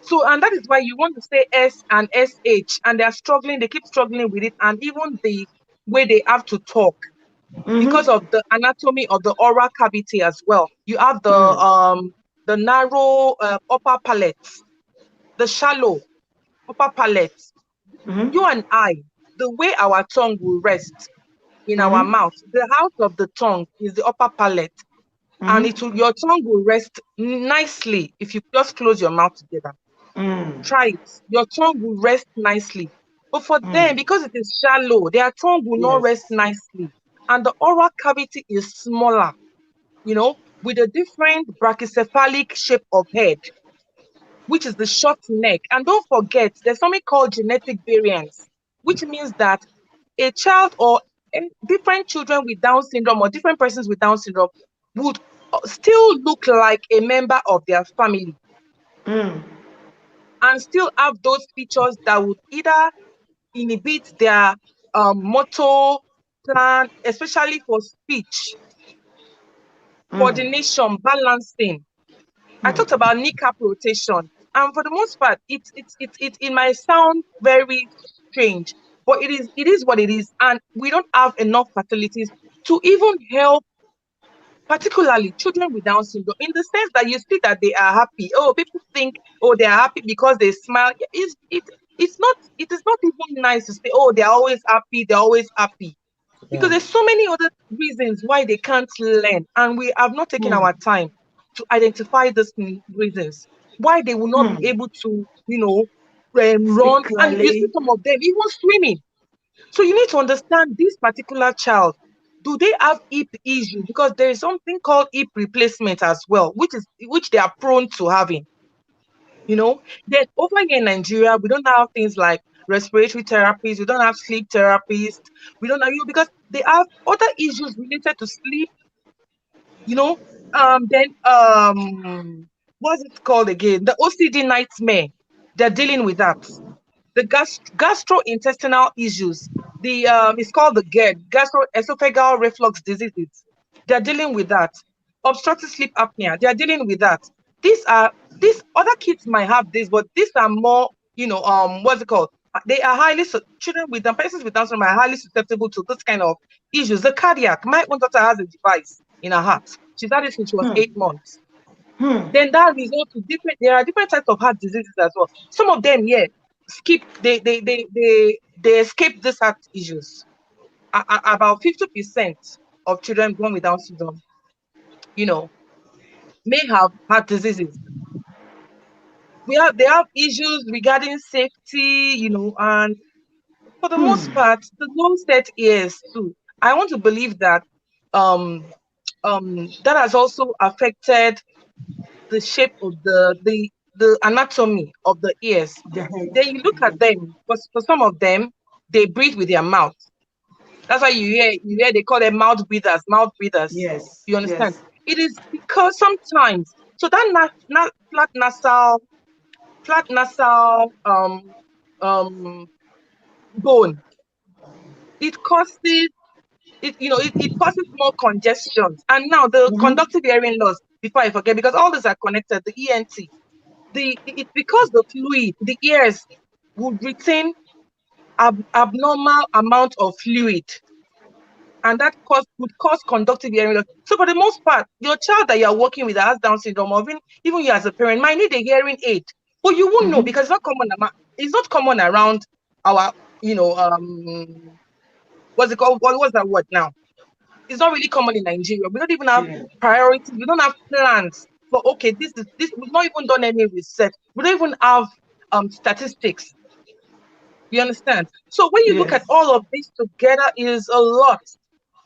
So, and that is why you want to say S and SH, and they keep struggling with it, and even the way they have to talk because of the anatomy of the oral cavity as well. You have the narrow upper palate, the shallow upper palate. You and I, the way our tongue will rest in our mouth, the house of the tongue is the upper palate, and your tongue will rest nicely if you just close your mouth together. Try it. Your tongue will rest nicely. But for them, because it is shallow, their tongue will not rest nicely. And the oral cavity is smaller, with a different brachycephalic shape of head, which is the short neck. And don't forget, there's something called genetic variance, which means that a child or different children with Down syndrome or different persons with Down syndrome would still look like a member of their family. And still have those features that would either inhibit their motor plan, especially for speech, coordination, balancing. I talked about kneecap rotation, and for the most part, it might sound very strange, but it is what it is, and we don't have enough facilities to even help, particularly children with Down syndrome, in the sense that you see that they are happy. Oh, people think, oh, they are happy because they smile. It is not even nice to say, oh, they're always happy, because there's so many other reasons why they can't learn, and we have not taken our time to identify these reasons why they will not be able to, run. And you see some of them even swimming. So you need to understand this particular child. Do they have hip issue? Because there is something called hip replacement as well, which they are prone to having. Then over here in Nigeria, we don't have things like respiratory therapies. We don't have sleep therapists. We don't have, because they have other issues related to sleep. Then what's it called again? The OCD nightmare. They're dealing with that. The gastrointestinal issues. It's called the GERD, gastroesophageal reflux diseases. They're dealing with that. Obstructive sleep apnea. They're dealing with that. These other kids might have this, but these are more, what's it called? They are children with persons with Down syndrome are highly susceptible to this kind of issues. The cardiac. My own daughter has a device in her heart. She's had it since she was 8 months. Then that results to there are different types of heart diseases as well. Some of them, they escape these heart issues. About 50% of children born with Down syndrome, may have heart diseases. They have issues regarding safety, and for the most part, the low set ears too. I want to believe that that has also affected the shape of the anatomy of the ears. Then you look at them, for some of them, they breathe with their mouth. That's why you hear they call them mouth breathers. Yes. You understand? Yes. It is because sometimes, so that flat nasal flat nasal bone, it causes it causes more congestion. And now the Mm-hmm. conductive hearing loss, before I forget, because all these are connected, the ENT, it's because the fluid, the ears would retain abnormal amount of fluid, and that would cause conductive hearing loss. So for the most part, your child that you're working with that has Down syndrome, or even you as a parent, might need a hearing aid, but you won't know Mm-hmm. because it's not common around our, what's it called? What's that word now? It's not really common in Nigeria. We don't even have Yeah. priorities. We don't have plans for, okay, this. We've not even done any research. We don't even have statistics. You understand? So when you look at Yes. all of this together, it is a lot.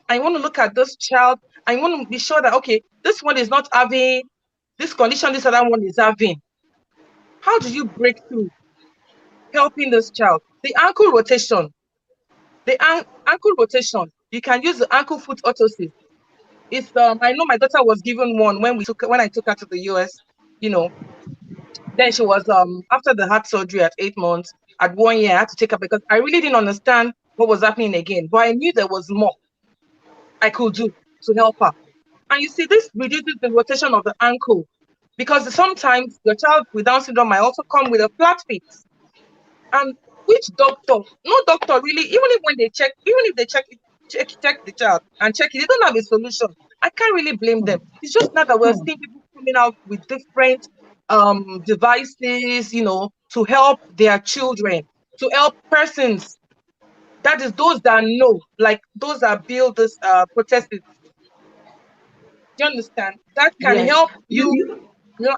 I want to look at this child. I want to be sure that, okay, this one is not having this condition, this other one is having. How do you break through helping this child? The ankle rotation, ankle rotation. You can use the ankle foot orthosis. It's I know my daughter was given one when I took her to the US, you know. Then she was after the heart surgery at 8 months, at 1 year, I had to take her because I really didn't understand what was happening again. But I knew there was more I could do to help her. And you see, this reduces the rotation of the ankle because sometimes your child with Down syndrome might also come with a flat feet. And which doctor, no doctor really, even if when they check, even if they check the child and check it, they don't have a solution. I can't really blame them. It's just now that we're Hmm. seeing people coming out with different devices, to help their children, to help persons. That is those that know, like those that build this protesters. Do you understand? That can Yes. help You, you you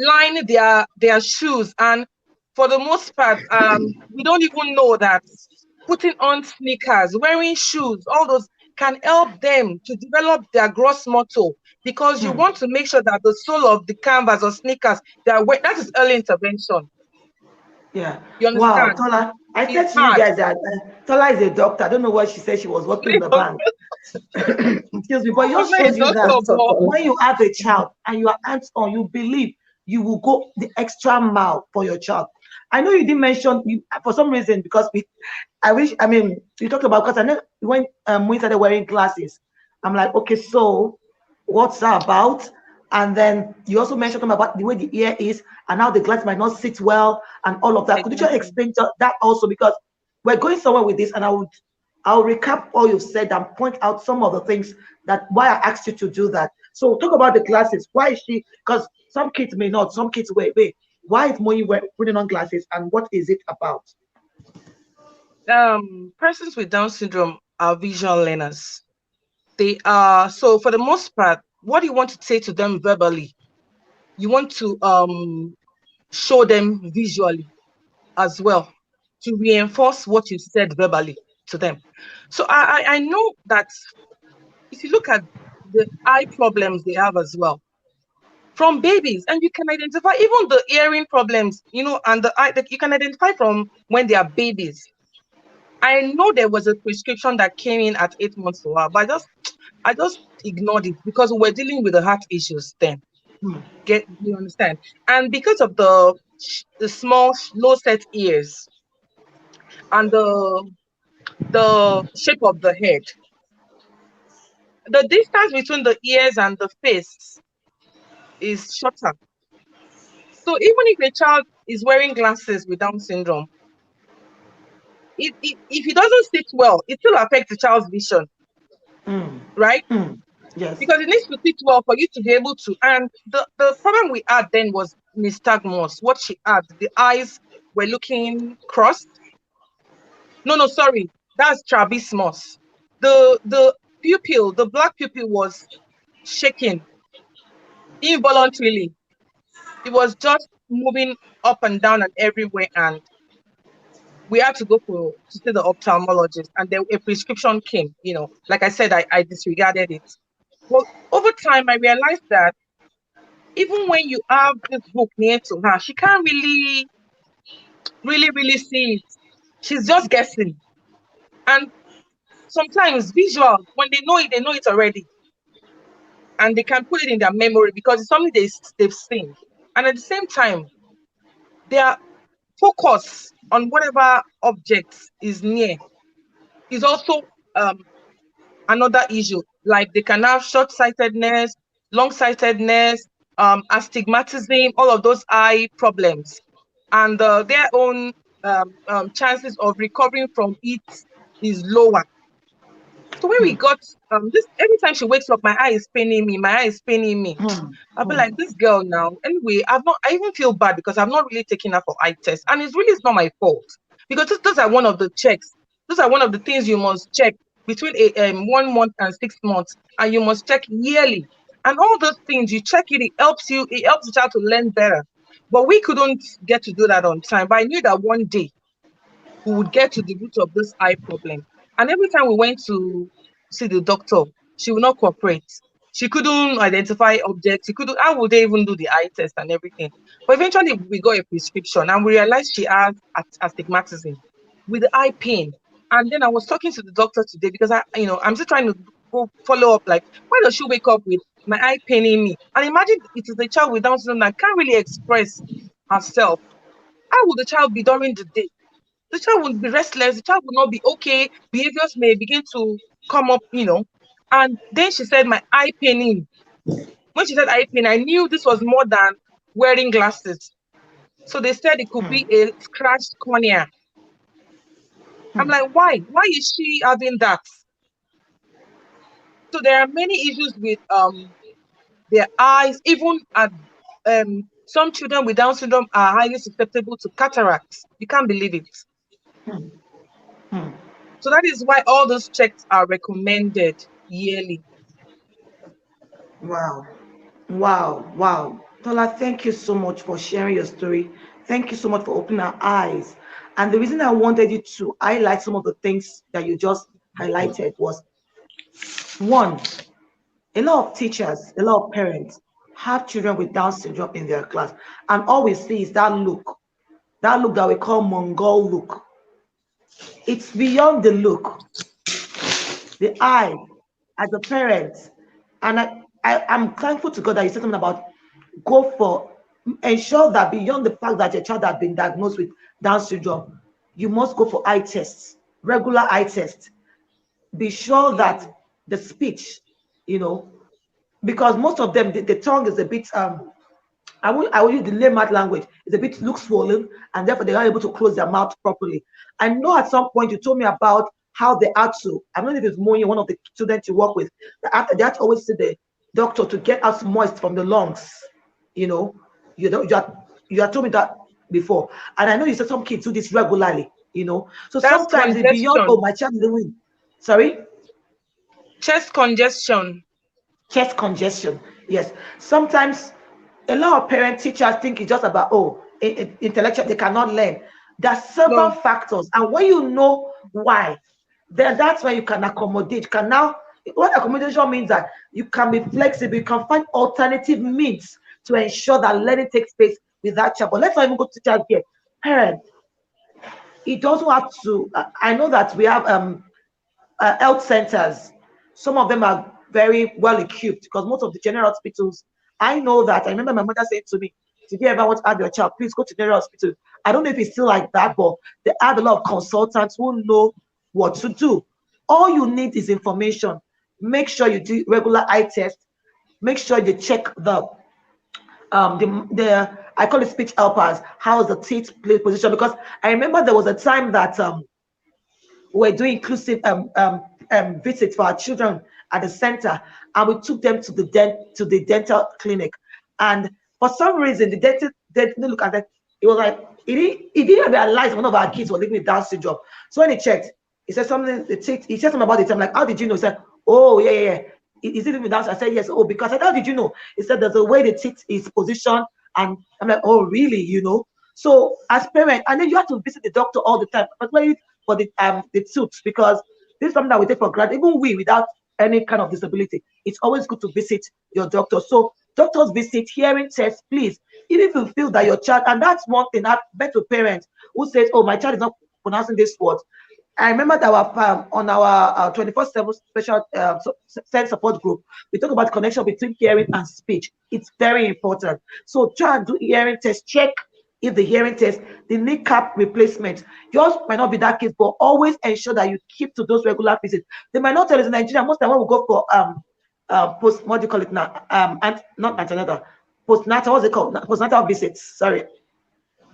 line their shoes. And for the most part, we don't even know that putting on sneakers, wearing shoes, all those can help them to develop their gross motor, because you hmm. want to make sure that the sole of the canvas or sneakers that is early intervention. Yeah. You Wow, understand? Tola. I It's said to you hard. guys that Tola is a doctor. I don't know what she said. She was working in the bank. Excuse me, but it I'm just not a shows you that doctor, but when you have a child and you are hands on, you believe you will go the extra mile for your child. I know you didn't mention you for some reason because I wish, I mean, you talked about, because I know when we started wearing glasses, I'm like, okay, so what's that about? And then you also mentioned about the way the ear is and how the glass might not sit well and all of that. Could you just exactly. explain that also? Because we're going somewhere with this, and I'll recap all you've said and point out some of the things that why I asked you to do that. So talk about the glasses. Why is she? Because some kids may not. Some kids wait. Why is Moyi putting on glasses, and what is it about? Persons with Down syndrome are visual learners. They are, so for the most part, what you want to say to them verbally, you want to show them visually as well, to reinforce what you said verbally to them. So I know that if you look at the eye problems they have as well from babies, and you can identify even the hearing problems, and the eye that you can identify from when they are babies. I know there was a prescription that came in at 8 months for her, but I just ignored it because we were dealing with the heart issues then. Hmm. Get you understand? And because of the small low set ears and the shape of the head, the distance between the ears and the face is shorter. So even if a child is wearing glasses with Down syndrome, if it doesn't sit well, it still affects the child's vision, Hmm. right? Hmm. Yes. Because it needs to sit well for you to be able to. And the problem we had then was nystagmus. What she had, the eyes were looking crossed. No, sorry, that's strabismus. The pupil, the black pupil was shaking involuntarily. It was just moving up and down and everywhere, and we had to go to see the ophthalmologist, and then a prescription came. Like I said, I disregarded it. But over time, I realized that even when you have this book near to her, she can't really, really, really see it. She's just guessing. And sometimes visual, when they know it already, and they can put it in their memory because it's something they've seen. And at the same time, their focus on whatever object is near is also another issue. Like they can have short-sightedness, long-sightedness, astigmatism, all of those eye problems, and their own chances of recovering from it is lower. So when we got this, every time she wakes up, my eye is paining me, my eye is paining me. I'll be like, this girl now. Anyway, I even feel bad because I've not really taken her for eye test. And it's not my fault. Because those are one of the checks. Those are one of the things you must check between 1 month and 6 months. And you must check yearly. And all those things, you check it, it helps the child to learn better. But we couldn't get to do that on time. But I knew that one day we would get to the root of this eye problem. And every time we went to see the doctor, she would not cooperate. She couldn't identify objects. She couldn't, how would they even do the eye test and everything? But eventually we got a prescription and we realized she has astigmatism with the eye pain. And then I was talking to the doctor today because I'm still trying to go follow up, like, why does she wake up with my eye paining me? And imagine it is a child with Down syndrome that can't really express herself. How would the child be during the day? The child will be restless, the child will not be okay, behaviors may begin to come up. And then she said, my eye paining. When she said eye pain, I knew this was more than wearing glasses. So they said it could be a scratched cornea. I'm like, why? Why is she having that? So there are many issues with their eyes. Even at some children with Down syndrome are highly susceptible to cataracts. You can't believe it. So that is why all those checks are recommended yearly. Wow. Wow. Wow. Tola, thank you so much for sharing your story. Thank you so much for opening our eyes. And the reason I wanted you to highlight some of the things that you just highlighted was one, a lot of teachers, a lot of parents have children with Down syndrome in their class. And all we see is that look that we call Mongol look. It's beyond the look, the eye, as a parent. And I'm thankful to God that you said something about go for, ensure that beyond the fact that your child has been diagnosed with Down syndrome, you must go for eye tests, regular eye tests. Be sure that the speech, because most of them, the tongue is a bit, I will use the layman language. It's a bit look swollen, and therefore they're not able to close their mouth properly. I know at some point you told me about how they had to. I don't know if it's Moyi, one of the students you work with. They had to always see the doctor to get out moist from the lungs. You had told me that before, and I know you said some kids do this regularly. So That's sometimes it's beyond. Oh, congestion, my child is doing. Sorry. chest congestion. Chest congestion. Yes. Sometimes a lot of parent teachers think it's just about intellectual, they cannot learn. There are several No, factors, and when you know why, then that's why you can accommodate. You can now, what accommodation means that you can be flexible, you can find alternative means to ensure that learning takes place with that child. But let's not even go to child here. Parent, it doesn't have to. I know that we have health centers. Some of them are very well equipped because most of the general hospitals, I know that. I remember my mother saying to me, if you ever want to have your child, please go to general hospital. I don't know if it's still like that, but they have a lot of consultants who know what to do. All you need is information. Make sure you do regular eye tests. Make sure you check the I call it speech helpers. How is the teeth position? Because I remember there was a time that we're doing inclusive visits for our children at the center, and we took them to the dental clinic. And for some reason, the dentist didn't look at that. It was like he didn't realize one of our kids was living with Down syndrome. So when he checked, he said something. He said something about it. I'm like, how did you know? He said, oh yeah. Is it living with Down syndrome? I said yes. Oh, because I said, how did you know? He said there's a way the teeth is positioned, and I'm like, oh really? So as parents, and then you have to visit the doctor all the time, particularly for the tooth, because this is something that we take for granted. Even we, without any kind of disability, it's always good to visit your doctor. So doctors visit, hearing tests, please. Even if you feel that your child, and that's one thing I've met with parents who says, oh, my child is not pronouncing this word. I remember that on our 24/7 special sense support group, we talk about connection between hearing and speech. It's very important. So try and do hearing test, check if the hearing test, the kneecap replacement. Yours might not be that case, but always ensure that you keep to those regular visits. They might not tell us in Nigeria. Most of the time when we go for post, what do you call it now? Not antenatal, postnatal. What's it called? Postnatal visits. Sorry.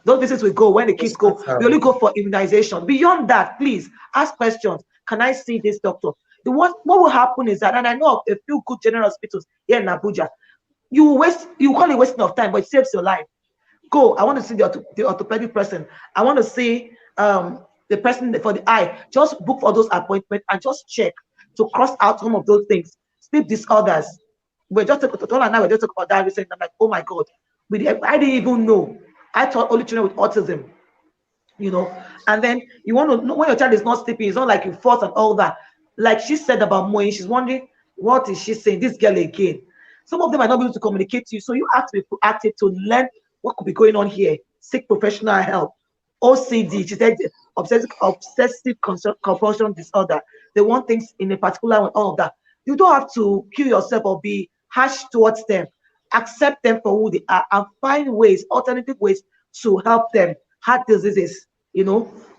Those visits we go when the kids go. We only go for immunization. Beyond that, please ask questions. Can I see this doctor? What will happen is that, and I know of a few good general hospitals here in Abuja, you call it wasting of time, but it saves your life. Go. I want to see the orthopedic person. I want to see the person for the eye. Just book for those appointments and just check to cross out some of those things. Sleep disorders. We're just talking about that recently. I'm like, oh my God, I didn't even know. I thought only children with autism, and then you want to know when your child is not sleeping. It's not like you force and all that. Like she said about Moe, she's wondering, what is she saying? This girl again. Some of them might not be able to communicate to you, so you have to be proactive to learn what could be going on here. Seek professional help. OCD, she said, obsessive compulsion disorder. They want things in a particular way, all of that. You don't have to kill yourself or be harsh towards them. Accept them for who they are and find ways, alternative ways to help them. Heart diseases,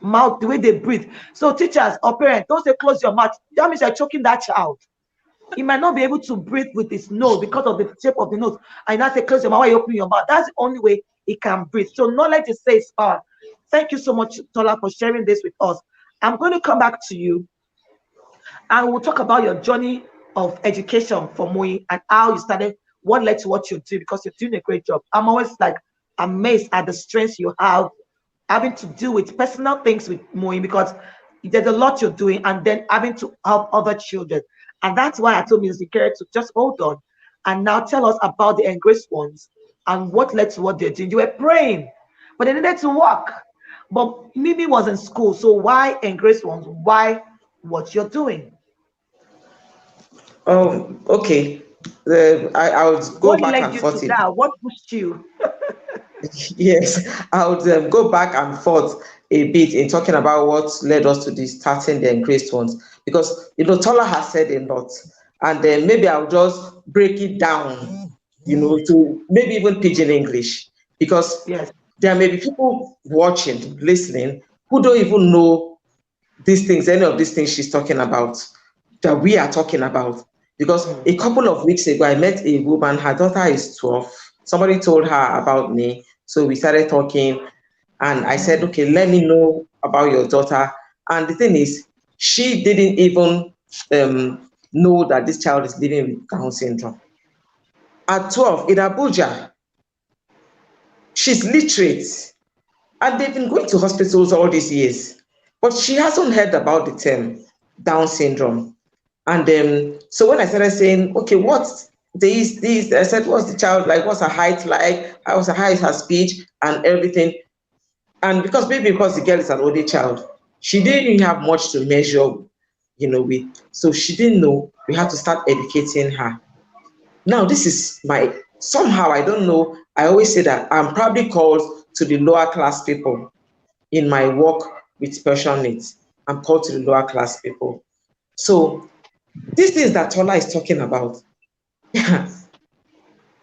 mouth, the way they breathe. So teachers or parents, don't say close your mouth. That means you're choking that child. He might not be able to breathe with his nose because of the shape of the nose. And now say close your mouth while you open your mouth. That's the only way he can breathe. So knowledge is says power. Thank you so much, Tola, for sharing this with us. I'm going to come back to you and we'll talk about your journey of education for Moi and how you started, what led to what you do, because you're doing a great job. I'm always like amazed at the strength you have having to do with personal things with Moi, because there's a lot you're doing and then having to help other children. And that's why I told Mrs. Ikere to just hold on and now tell us about the Engraced ones and what led to what they're doing. You were praying, but they needed to work. But Mimi was in school, so why Engraced ones? Why what you're doing? Okay. I would go What back led and you forth. to that? What pushed you? Yes, I would go back and forth a bit in talking about what led us to the starting the Engraced ones, because Tola has said a lot, and then maybe I'll just break it down, to maybe even pidgin English, because Yes. there may be people watching, listening, who don't even know these things, any of these things she's talking about, that we are talking about. Because a couple of weeks ago, I met a woman, her daughter is 12. Somebody told her about me. So we started talking and I said, okay, let me know about your daughter. And the thing is, she didn't even know that this child is living with Down syndrome. At 12, in Abuja, she's literate. And they've been going to hospitals all these years. But she hasn't heard about the term Down syndrome. And so when I started saying, okay, what's these, I said, what's the child like? What's her height like? How's her speech and everything? And because the girl is an older child, she didn't really have much to measure, with. So she didn't know. We had to start educating her. Now, this is somehow, I don't know. I always say that I'm probably called to the lower class people in my work with special needs. I'm called to the lower class people. So these things that Tola is talking about,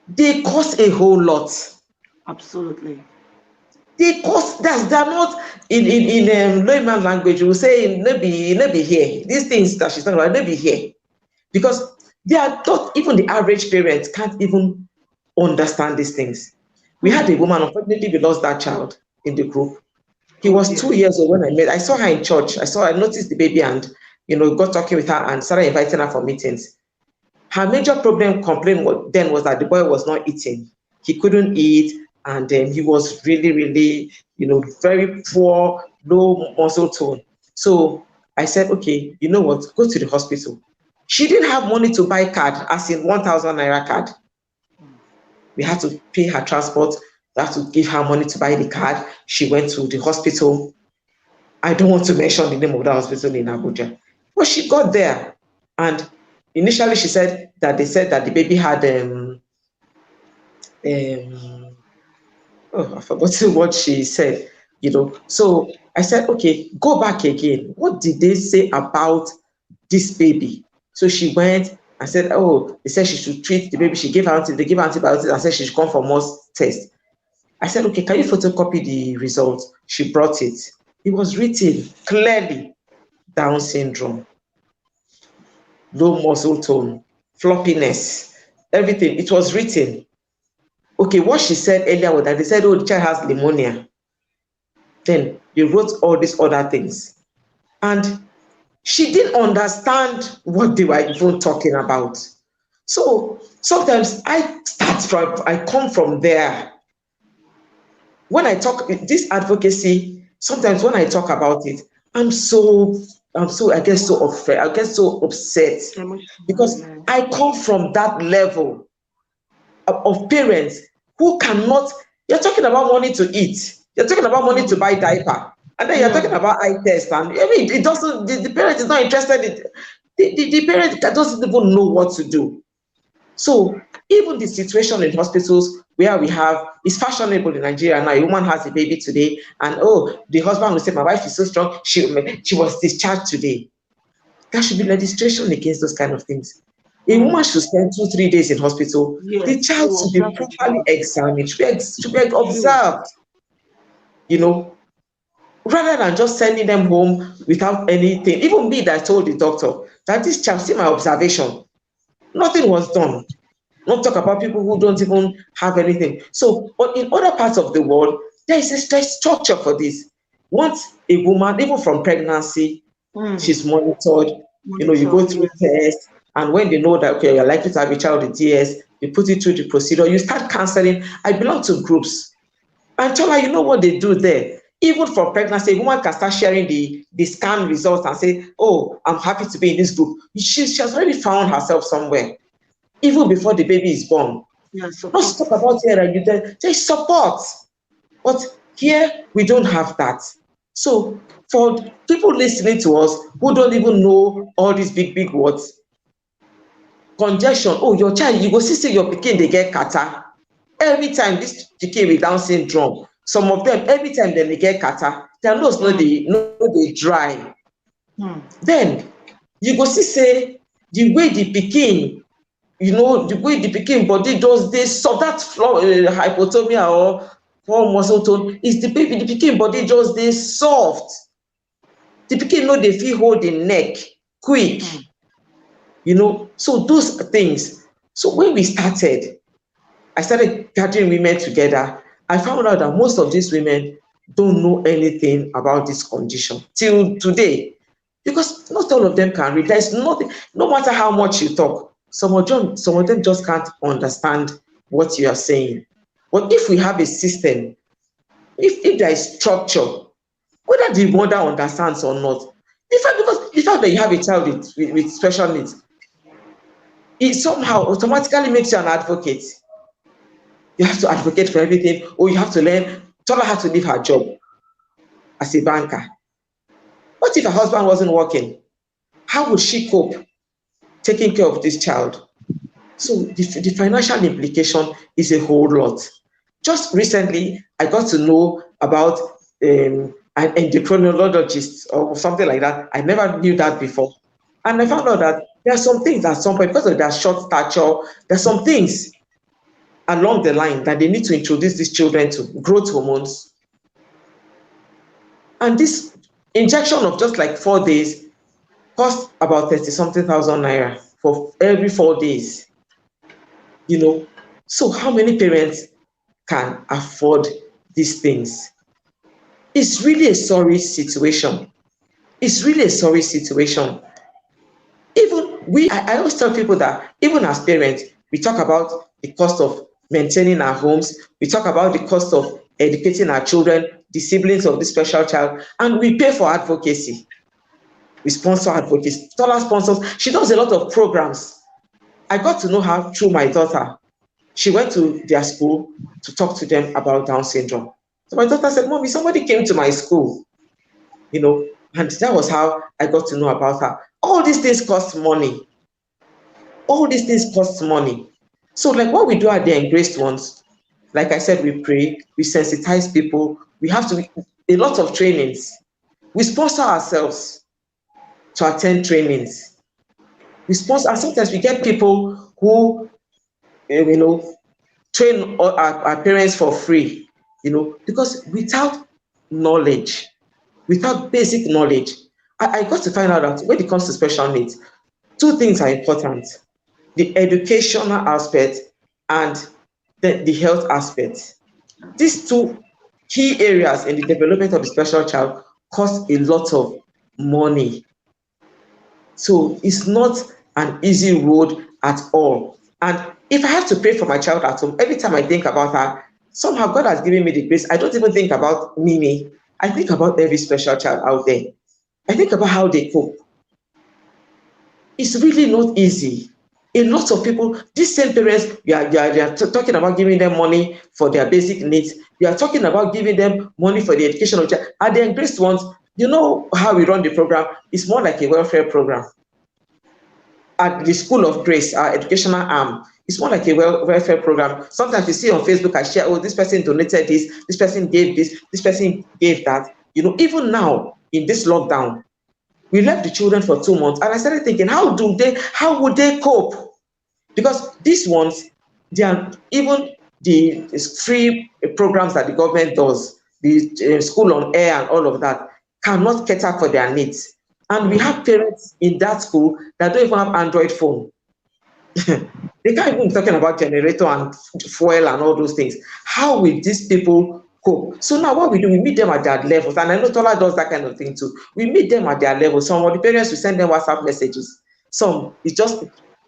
they cost a whole lot. Absolutely. They cost, they're not in layman language, we'll say maybe here. These things that she's talking about, maybe here. Because they are not, even the average parents can't even understand these things. We had a woman, unfortunately, we lost that child in the group. He was 2 years old when I met. I saw her in church. I noticed the baby and, got talking with her and started inviting her for meetings. Her major complaint was that the boy was not eating. He couldn't eat, and he was really, really, very poor, low muscle tone. So I said, okay, you know what? Go to the hospital. She didn't have money to buy card, as in 1,000 naira card. We had to pay her transport. We had to give her money to buy the card. She went to the hospital. I don't want to mention the name of that hospital in Abuja. But she got there. And initially she said that they said that the baby had, I forgot what she said, So I said, okay, go back again. What did they say about this baby? So she went and said, oh, they said she should treat the baby. They gave her antibiotics and said she should come for more tests. I said, okay, can you photocopy the results? She brought it. It was written clearly, Down syndrome, low muscle tone, floppiness, everything. It was written. Okay, what she said earlier was that they said, oh, the child has pneumonia. Then they wrote all these other things. And she didn't understand what they were even talking about. So sometimes I come from there. When I talk this advocacy, sometimes when I talk about it, I get so upset, I get so upset because I come from that level of parents who cannot. You're talking about money to eat, you're talking about money to buy diaper, and then you're talking about eye test, and I mean it doesn't. The parent is not interested in the parent that doesn't even know what to do. So even the situation in hospitals where we have, it's fashionable in Nigeria now. A woman has a baby today, and oh, the husband will say, my wife is so strong, she was discharged today. There should be legislation against those kind of things. A woman should spend 2-3 days in hospital. The child should be properly examined, should be observed, rather than just sending them home without anything. Even me that told the doctor that this child, see my observation, nothing was done. Not talk about people who don't even have anything. So, but in other parts of the world, there is a structure for this. Once a woman, even from pregnancy, she's monitored. You go through tests, and when they know that okay, you're likely to have a child with DS, you put it through the procedure. You start counseling. I belong to groups, and Chola, you know what they do there. Even for pregnancy, a woman can start sharing the scan results and say, "Oh, I'm happy to be in this group." She has already found herself somewhere. Even before the baby is born. Not to talk about here and there's support. But here we don't have that. So for people listening to us who don't even know all these big words, congestion, oh, your child, you go see your pikin, they get kata. Every time this pikin with Down syndrome, some of them, every time they get kata, their nose they dry. Then you go see the way the pikin, the way the pikin body does this, so that hypotonia or poor muscle tone is the pikin body just this soft. The pikin no dey fit hold the neck quick. So those things. So when we started, I started gathering women together. I found out that most of these women don't know anything about this condition till today, because not all of them can read. There's nothing, no matter how much you talk. Some of them just can't understand what you are saying. But if we have a system, if there is structure, whether the mother understands or not, because the fact that you have a child with special needs, it somehow automatically makes you an advocate. You have to advocate for everything, or you have to learn. Tola had to leave her job as a banker. What if her husband wasn't working? How would she cope taking care of this child? So the financial implication is a whole lot. Just recently, I got to know about an endocrinologist or something like that. I never knew that before. And I found out that there are some things at some point, because of their short stature, there are some things along the line that they need to introduce these children to, growth hormones. And this injection of just like 4 days cost about 30-something thousand naira for every 4 days. So how many parents can afford these things? It's really a sorry situation. It's really a sorry situation. I always tell people that even as parents, we talk about the cost of maintaining our homes, we talk about the cost of educating our children, the siblings of this special child, and we pay for advocacy. We sponsor advocacy. Tola sponsors. She does a lot of programs. I got to know her through my daughter. She went to their school to talk to them about Down syndrome. So my daughter said, "Mommy, somebody came to my school," and that was how I got to know about her. All these things cost money. All these things cost money. So like what we do at the Embraced Ones, like I said, we pray, we sensitize people, we have to, a lot of trainings. We sponsor ourselves to attend trainings. We sponsor, and sometimes we get people who, train our parents for free. because without knowledge, without basic knowledge, I got to find out that when it comes to special needs, two things are important: the educational aspect and the health aspect. These two key areas in the development of a special child cost a lot of money. So it's not an easy road at all. And if I have to pray for my child at home, every time I think about her, somehow God has given me the grace. I don't even think about Mimi. I think about every special child out there. I think about how they cope. It's really not easy. A lot of people, these same parents, you are talking about giving them money for their basic needs. You are talking about giving them money for the education of child. Are the embraced ones? You know how we run the program? It's more like a welfare program. At the School of Grace, our educational arm, it's more like a welfare program. Sometimes you see on Facebook, I share, oh, this person donated this person gave this person gave that. Even now in this lockdown, we left the children for 2 months, and I started thinking, how would they cope? Because these ones, they are even the free programs that the government does, the school on air and all of that, cannot cater for their needs. And we have parents in that school that don't even have Android phone. They can't even be talking about generator and fuel and all those things. How will these people cope? So now what we do, we meet them at their levels. And I know Tola does that kind of thing too. We meet them at their level. Some of the parents will send them WhatsApp messages. Some it's just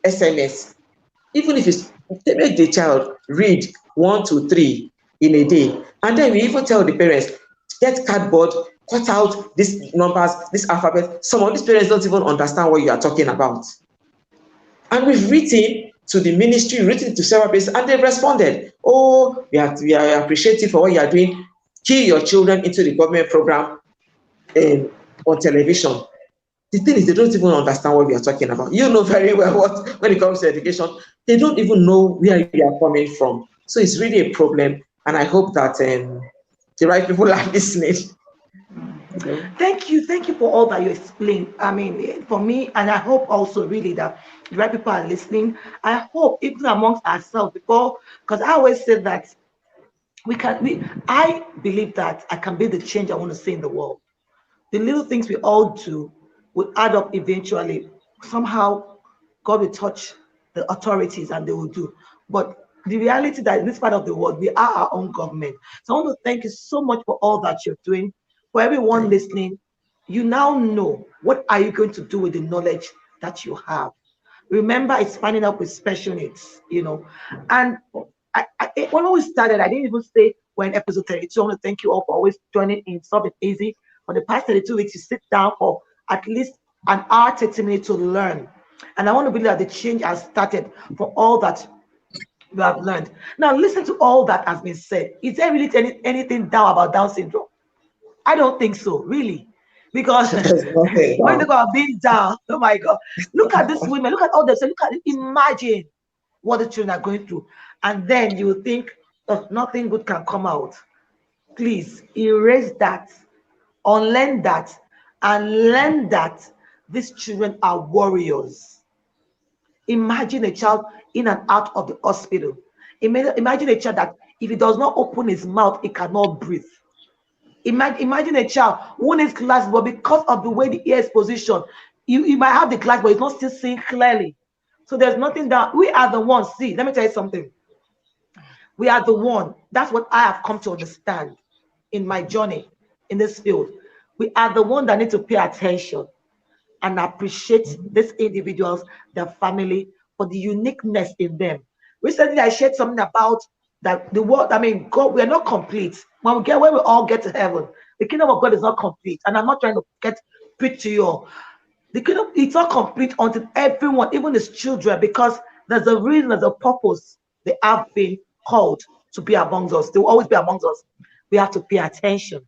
SMS. Even if they make the child read 1, 2, 3 in a day. And then we even tell the parents, get cardboard, cut out these numbers, this alphabet. Some of these parents don't even understand what you are talking about. And we've written to the ministry, written to several places, and they've responded. Oh, we are appreciative for what you are doing. Key your children into the government program on television. The thing is, they don't even understand what we are talking about. You know very well what, when it comes to education, they don't even know where you are coming from. So it's really a problem, and I hope that the right people are listening. Thank you for all that you explained. I mean, for me, and I hope also really that the right people are listening. I hope even amongst ourselves, because I always say that I believe that I can be the change I want to see in the world. The little things we all do will add up eventually. Somehow, God will touch the authorities and they will do. But the reality that in this part of the world, we are our own government. So I want to thank you so much for all that you're doing. For everyone listening, you now know what are you going to do with the knowledge that you have. Remember, it's finding out with special needs, And when we started, I didn't even say we're in episode 32. I want to thank you all for always joining in. It's not been easy. For the past 32 weeks, you sit down for at least an hour, 30 minutes to learn. And I want to believe that the change has started for all that you have learned. Now, listen to all that has been said. Is there really anything down about Down syndrome? I don't think so, really. Because when they go being down, oh my God, look at these women, look at all them. So look at it, imagine what the children are going through. And then you think, oh, nothing good can come out. Please erase that, unlearn that, and learn that these children are warriors. Imagine a child in and out of the hospital. Imagine a child that if he does not open his mouth, he cannot breathe. Imagine a child who needs glasses, but because of the way the ear is positioned, you might have the glass, but it's not still seeing clearly. So there's nothing that we are the ones. See, let me tell you something. We are the one. That's what I have come to understand in my journey in this field. We are the one that need to pay attention and appreciate these individuals, their family, for the uniqueness in them. Recently, I shared something about that the world, I mean, God, we are not complete. When we all get to heaven, the kingdom of God is not complete. And I'm not trying to preach to you all. The kingdom, it's not complete until everyone, even his children, because there's a reason, there's a purpose they have been called to be amongst us. They will always be amongst us. We have to pay attention.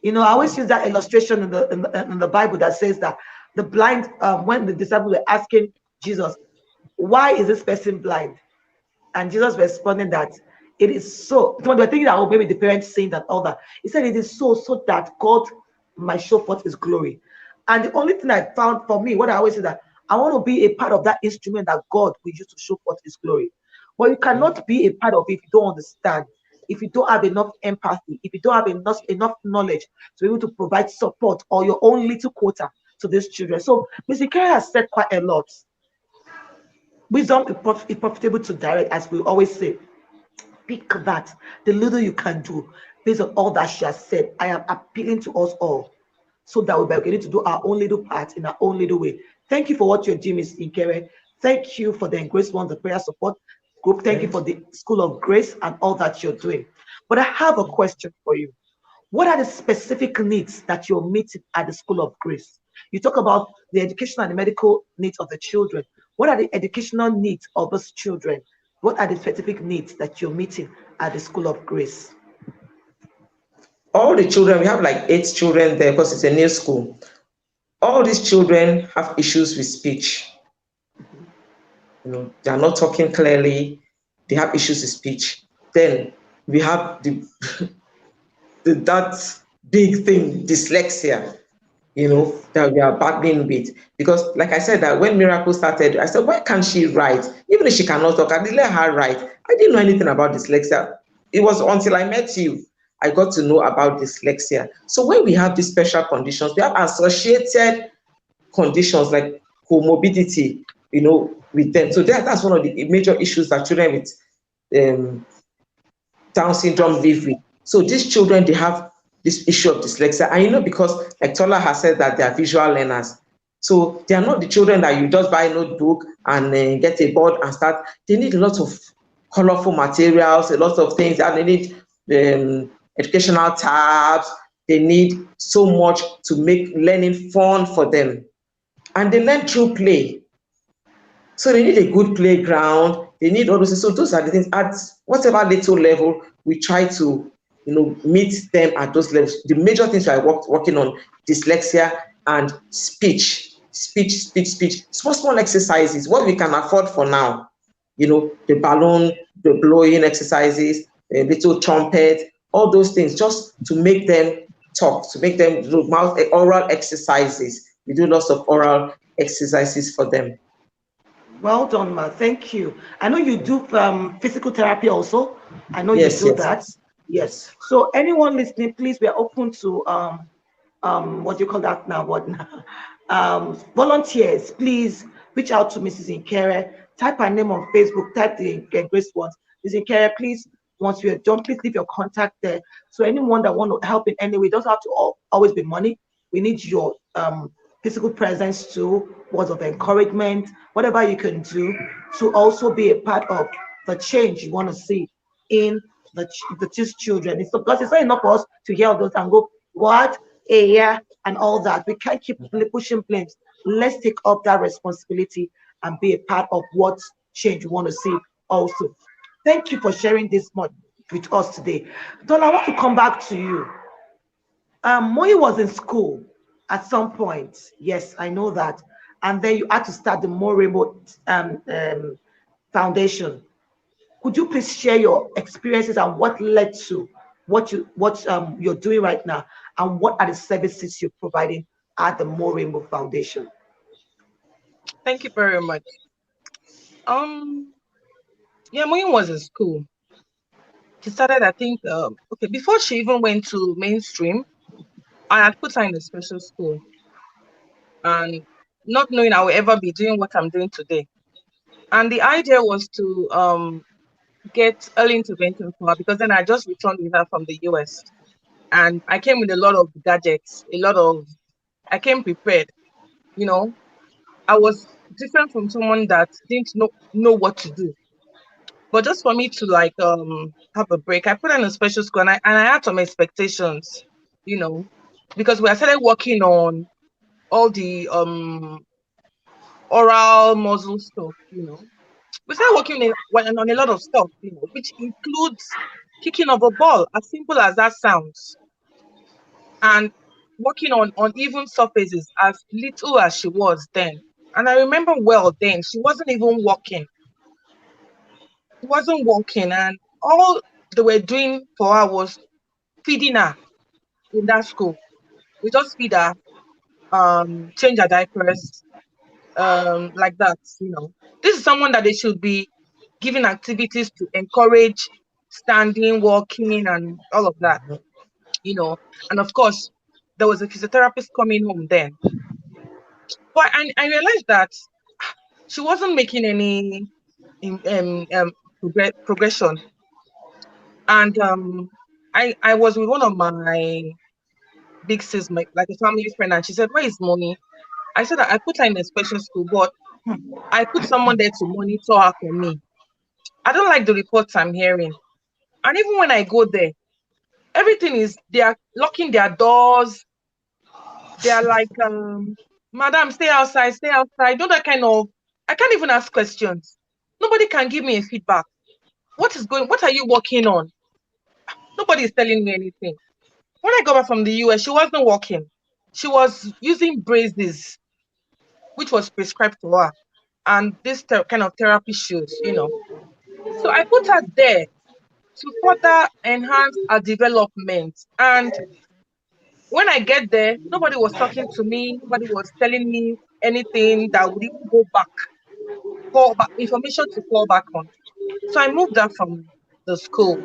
I always use that illustration in the Bible that says that the blind, when the disciples were asking Jesus, why is this person blind? And Jesus responded that it is so. When they were thinking that, oh, maybe the parents saying that, all that. He said it is so that God might show forth his glory. And the only thing I found for me, what I always say, that I want to be a part of that instrument that God will use to show forth his glory. But you cannot be a part of it if you don't understand if you don't have enough empathy, if you don't have enough knowledge to be able to provide support or your own little quota to these children. So Mr. Kerry has said quite a lot. Wisdom is profitable to direct, as we always say. Pick that, the little you can do, based on all that she has said. I am appealing to us all so that we'll be beginning to do our own little part in our own little way. Thank you for what you're doing, Ms. Nkere. Thank you for the Embrace One, the prayer support group. Thank you for the School of Grace and all that you're doing. But I have a question for you. What are the specific needs that you're meeting at the School of Grace? You talk about the educational and the medical needs of the children. What are the educational needs of those children? What are the specific needs that you're meeting at the School of Grace? All the children, we have like 8 children there because it's a new school. All these children have issues with speech. They are not talking clearly. They have issues with speech. Then we have that big thing, dyslexia, that we are battling with. Because like I said, that when Miracle started, I said, why can't she write? Even if she cannot talk, I did let her write. I didn't know anything about dyslexia. It was until I met you, I got to know about dyslexia. So when we have these special conditions, we have associated conditions like comorbidity, with them. So that's one of the major issues that children with Down syndrome live with. So these children, they have this issue of dyslexia. And because like Tola has said that they are visual learners. So they are not the children that you just buy a notebook and get a board and start. They need a lot of colorful materials, a lot of things, and they need educational tabs. They need so much to make learning fun for them. And they learn through play. So they need a good playground. They need all those things. So those are the things at whatever little level we try to, meet them at those levels. The major things we are working on: dyslexia and speech. Small exercises, what we can afford for now. The balloon, the blowing exercises, the little trumpet, all those things, just to make them talk, to make them do oral exercises. We do lots of oral exercises for them. Well done, ma. Thank you. I know you do physical therapy also. I know you do that. Yes. So anyone listening, please, we are open to what do you call that now? Volunteers. Please reach out to Mrs. Nkere. Type her name on Facebook. Type the Grace ones. Mrs. Nkere, please. Once you're done, please leave your contact there. So anyone that want to help in any way, it doesn't have to always be money. We need your physical presence too, words of encouragement, whatever you can do to also be a part of the change you want to see in the children. It's because it's not enough for us to hear all those and go, what? Yeah, and all that. We can't keep pushing blames. Let's take up that responsibility and be a part of what change you want to see also. Thank you for sharing this much with us today. Don, I want to come back to you. Moyi was in school at some point. Yes, I know that. And then you had to start the More Remote Foundation. Could you please share your experiences and what led to what you're doing right now, and what are the services you're providing at the More Rainbow Foundation? Thank you very much. Yeah, Moyin was in school. She started, I think, before she even went to mainstream, I had put her in a special school, and not knowing I will ever be doing what I'm doing today. And the idea was to get early intervention for her, because then I just returned with her from the US. And I came with a lot of gadgets, I came prepared. I was different from someone that didn't know what to do. But just for me to have a break, I put her in a special school, and I had some expectations, because we started working on all the oral muzzle stuff, We started working on a lot of stuff, which includes kicking of a ball, as simple as that sounds, and working on uneven surfaces, as little as she was then. And I remember well then, she wasn't even walking. She wasn't walking, and all they were doing for her was feeding her in that school. We just feed her, change her diapers, like that, This is someone that they should be giving activities to encourage standing, walking, and all of that, And of course, there was a physiotherapist coming home then. But I realized that she wasn't making any progression. And I was with one of my big sis, like a family friend, and she said, "Where is mommy?" I said, "I put her in a special school, but I put someone there to monitor her for me. I don't like the reports I'm hearing. And even when I go there, everything is, they are locking their doors. They are like, madam, stay outside, stay outside. Know that kind of, I can't even ask questions. Nobody can give me a feedback. What are you working on? Nobody is telling me anything." When I got back from the US, she wasn't working. She was using braces, which was prescribed to her, and this kind of therapy shoes. So I put her there to further enhance her development. And when I get there, nobody was talking to me. Nobody was telling me anything that would even call back information to fall back on. So I moved her from the school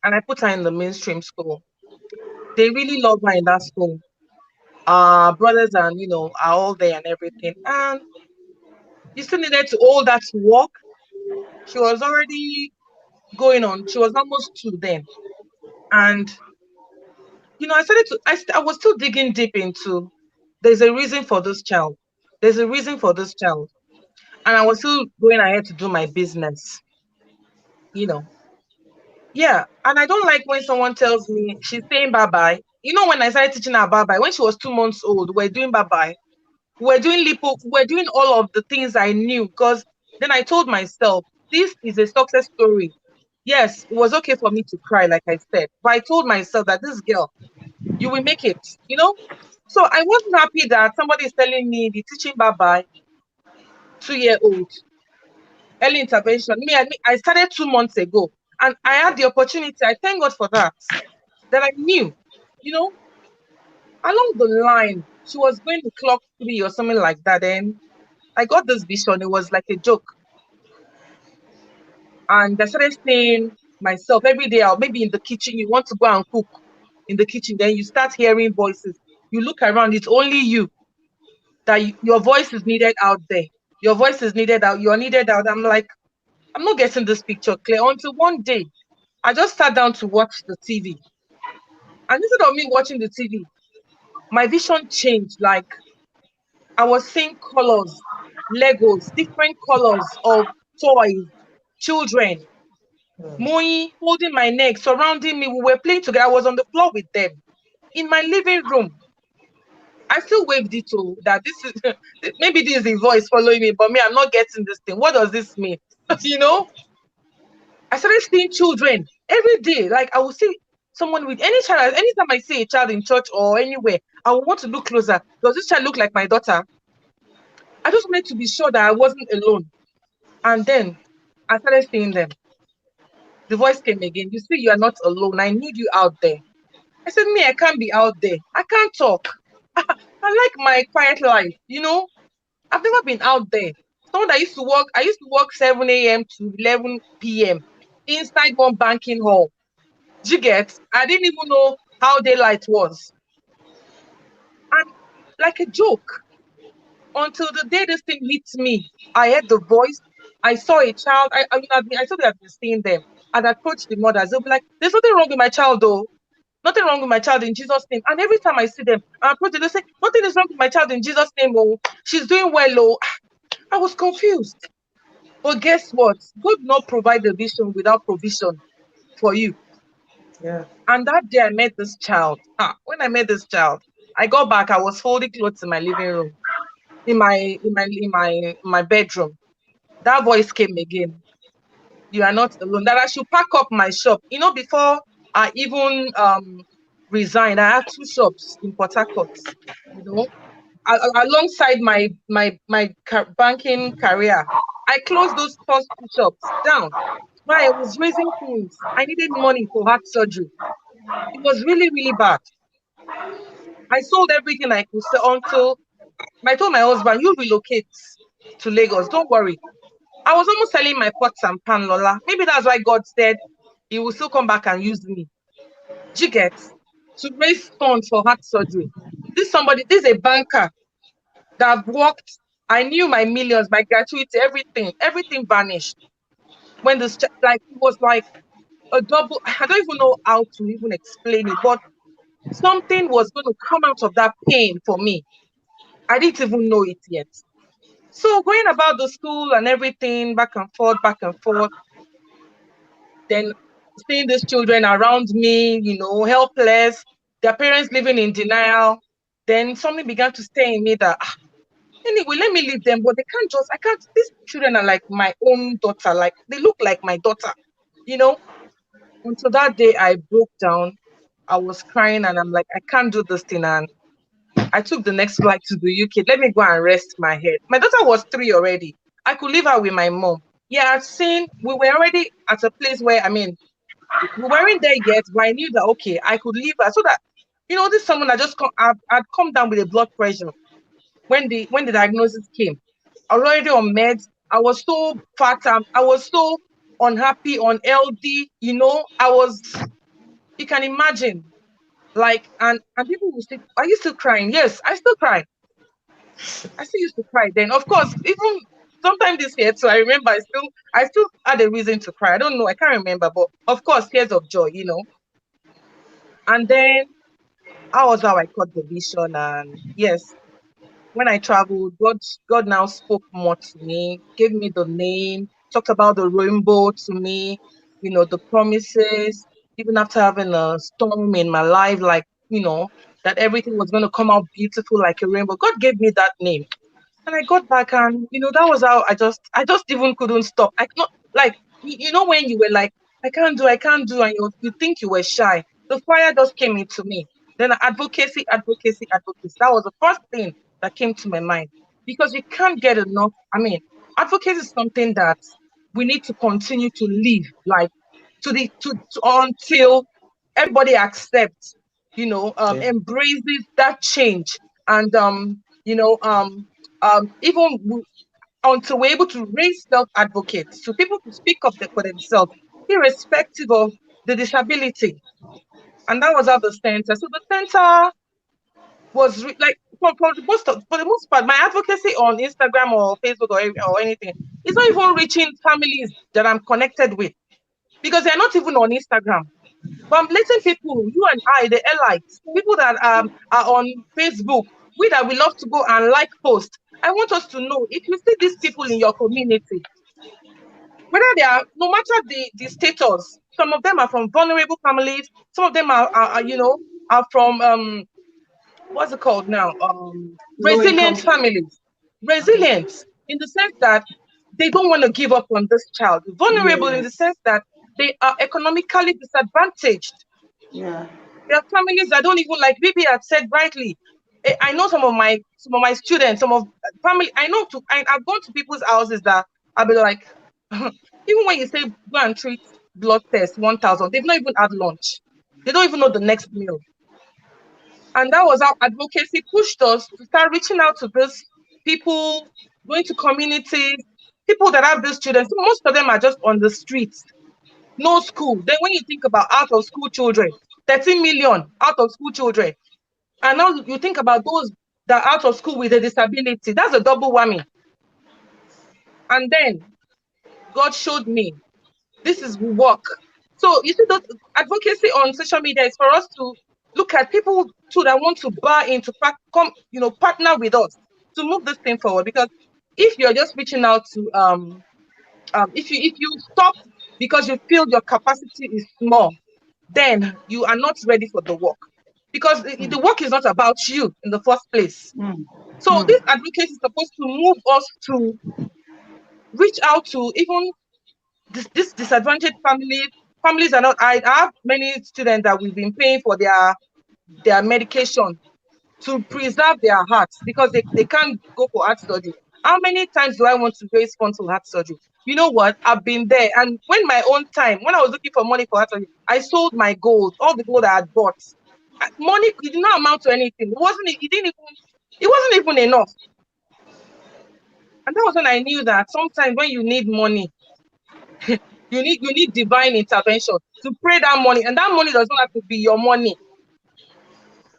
and I put her in the mainstream school. They really love her in that school. Brothers and are all there and everything. And you still needed to hold that to work. She was already going on. She was almost 2 then. And I was still digging deep into, there's a reason for this child. There's a reason for this child. And I was still going ahead to do my business, you know. Yeah. And I don't like when someone tells me she's saying bye-bye. When I started teaching her bye-bye, when she was 2 months old, we're doing bye-bye. We're doing lipo, we're doing all of the things I knew, because then I told myself, this is a success story. Yes, it was okay for me to cry, like I said, but I told myself that this girl, you will make it. So I wasn't happy that somebody is telling me the teaching bye-bye, 2-year-old, early intervention. I started 2 months ago, and I had the opportunity. I thank God for that I knew, you know, along the line, she was going to clock 3 or something like that. And I got this vision. It was like a joke. And I started saying myself every day, or maybe in the kitchen, you want to go and cook in the kitchen, then you start hearing voices. You look around, it's only you that your voice is needed out there. Your voice is needed out. You're needed out. I'm like, I'm not getting this picture clear, until one day I just sat down to watch the TV. And instead of me watching the TV, my vision changed. Like, I was seeing colors, Legos, different colors of toys, children, Moi holding my neck, surrounding me. We were playing together. I was on the floor with them in my living room. I still waved it to that. This is maybe this is the voice following me, but me, I'm not getting this thing. What does this mean? I started seeing children every day. Like, I will see someone with any child. Anytime I see a child in church or anywhere, I will want to look closer. Does this child look like my daughter? I just wanted to be sure that I wasn't alone. And then I started seeing them. The voice came again. You see, you are not alone. I need you out there. I said, me, I can't be out there. I can't talk. I like my quiet life. I've never been out there. Someone that I used to work 7 a.m. to 11 p.m. inside one banking hall. Do you get? I didn't even know how daylight was. And like a joke, until the day this thing hit me, I heard the voice. I saw a child. I told you I've been seeing them. I'd approached the mothers. They'll be like, there's nothing wrong with my child, though. Nothing wrong with my child in Jesus' name. And every time I see them, I approach them, they say, nothing is wrong with my child in Jesus' name. Oh, she's doing well. Oh, I was confused. But guess what? God not provide the vision without provision for you. Yeah. And that day I met this child. When I met this child, I got back. I was folding clothes in my living room, in my bedroom. That voice came again. You are not alone. That I should pack up my shop. Before I even resigned, I had 2 shops in Port Harcourt. Alongside my banking career, I closed those first 2 shops down. Why? I was raising funds. I needed money for heart surgery. It was really, really bad. I sold everything I could sell until I told my husband, you relocate to Lagos. Don't worry. I was almost selling my pots and pan, Lola. Maybe that's why God said, he will still come back and use me. Do you get? To raise funds for heart surgery. This is a banker that I've worked. I knew my millions, my gratuity, everything vanished. When this, like, it was like a double, I don't even know how to even explain it, but something was going to come out of that pain for me. I didn't even know it yet. So going about the school and everything, back and forth, then seeing these children around me, helpless, their parents living in denial, then something began to stay in me that, anyway, let me leave them, but I can't, these children are like my own daughter, like they look like my daughter, you know? Until that day I broke down, I was crying and I'm like, I can't do this thing. And I took the next flight to the UK. Let me go and rest my head. My daughter was 3 already. I could leave her with my mom. Yeah, we were already at a place where, we weren't there yet, but I knew that, okay, I could leave her so that, this someone that I'd come down with a blood pressure when the diagnosis came. I was already on meds. I was so fat. I was so unhappy, unhealthy, you can imagine, like, and people will say, are you still crying? Yes, I still cry. I still used to cry then. Of course, even sometime this year too, I remember I still had a reason to cry. I don't know, I can't remember, but of course, tears of joy, And then how I caught the vision, and yes, when I traveled, God now spoke more to me, gave me the name, talked about the rainbow to me, the promises, even after having a storm in my life, like, that everything was going to come out beautiful like a rainbow. God gave me that name. And I got back, and that was how I just even couldn't stop. I not like when you were like, I can't do, and you think you were shy. The fire just came into me. Then advocacy, advocacy, advocacy. That was the first thing that came to my mind, because we can't get enough. Advocacy is something that we need to continue to live, like until everybody accepts, Yeah. embraces that change, and even until we're able to raise self-advocates, so people to speak up for themselves, irrespective of the disability. And that was how the center. So the center was like, for the most part, my advocacy on Instagram or Facebook or anything, it's not even reaching families that I'm connected with, because they're not even on Instagram. But I'm letting people, you and I, the elites, people that are on Facebook, we love to go and like post. I want us to know, if you see these people in your community, whether they are, no matter the status, some of them are from vulnerable families, some of them are from what's it called now? Low income. Resilient families. Resilient in the sense that they don't want to give up on this child. Vulnerable in the Yes. sense that they are economically disadvantaged. Yeah. There are families that don't even, like Bibi had said rightly. I know some of my students, some of family. I've gone to people's houses that I'll be like, even when you say go and treat blood test 1,000, they've not even had lunch. They don't even know the next meal. And that was how advocacy pushed us to start reaching out to these people, going to communities, people that have these children. So most of them are just on the streets, no school. Then when you think about out of school children, 13 million out of school children. And now you think about those that are out of school with a disability, that's a double whammy. And then God showed me this is work. So you see, that advocacy on social media is for us to look at people too that want to buy into partner with us to move this thing forward. Because if you're just reaching out to if you stop because you feel your capacity is small, then you are not ready for the work, because the work is not about you in the first place. So this advocacy is supposed to move us to reach out to even this disadvantaged families are not. I have many students that we've been paying for their medication to preserve their hearts, because they can't go for heart surgery. How many times do I want to raise funds for heart surgery? You know what? I've been there. And when I was looking for money for heart surgery, I sold my gold, all the gold I had bought. Money, it did not amount to anything. It wasn't even enough. And that was when I knew that sometimes when you need money, You need divine intervention to pray that money, and that money does not have to be your money.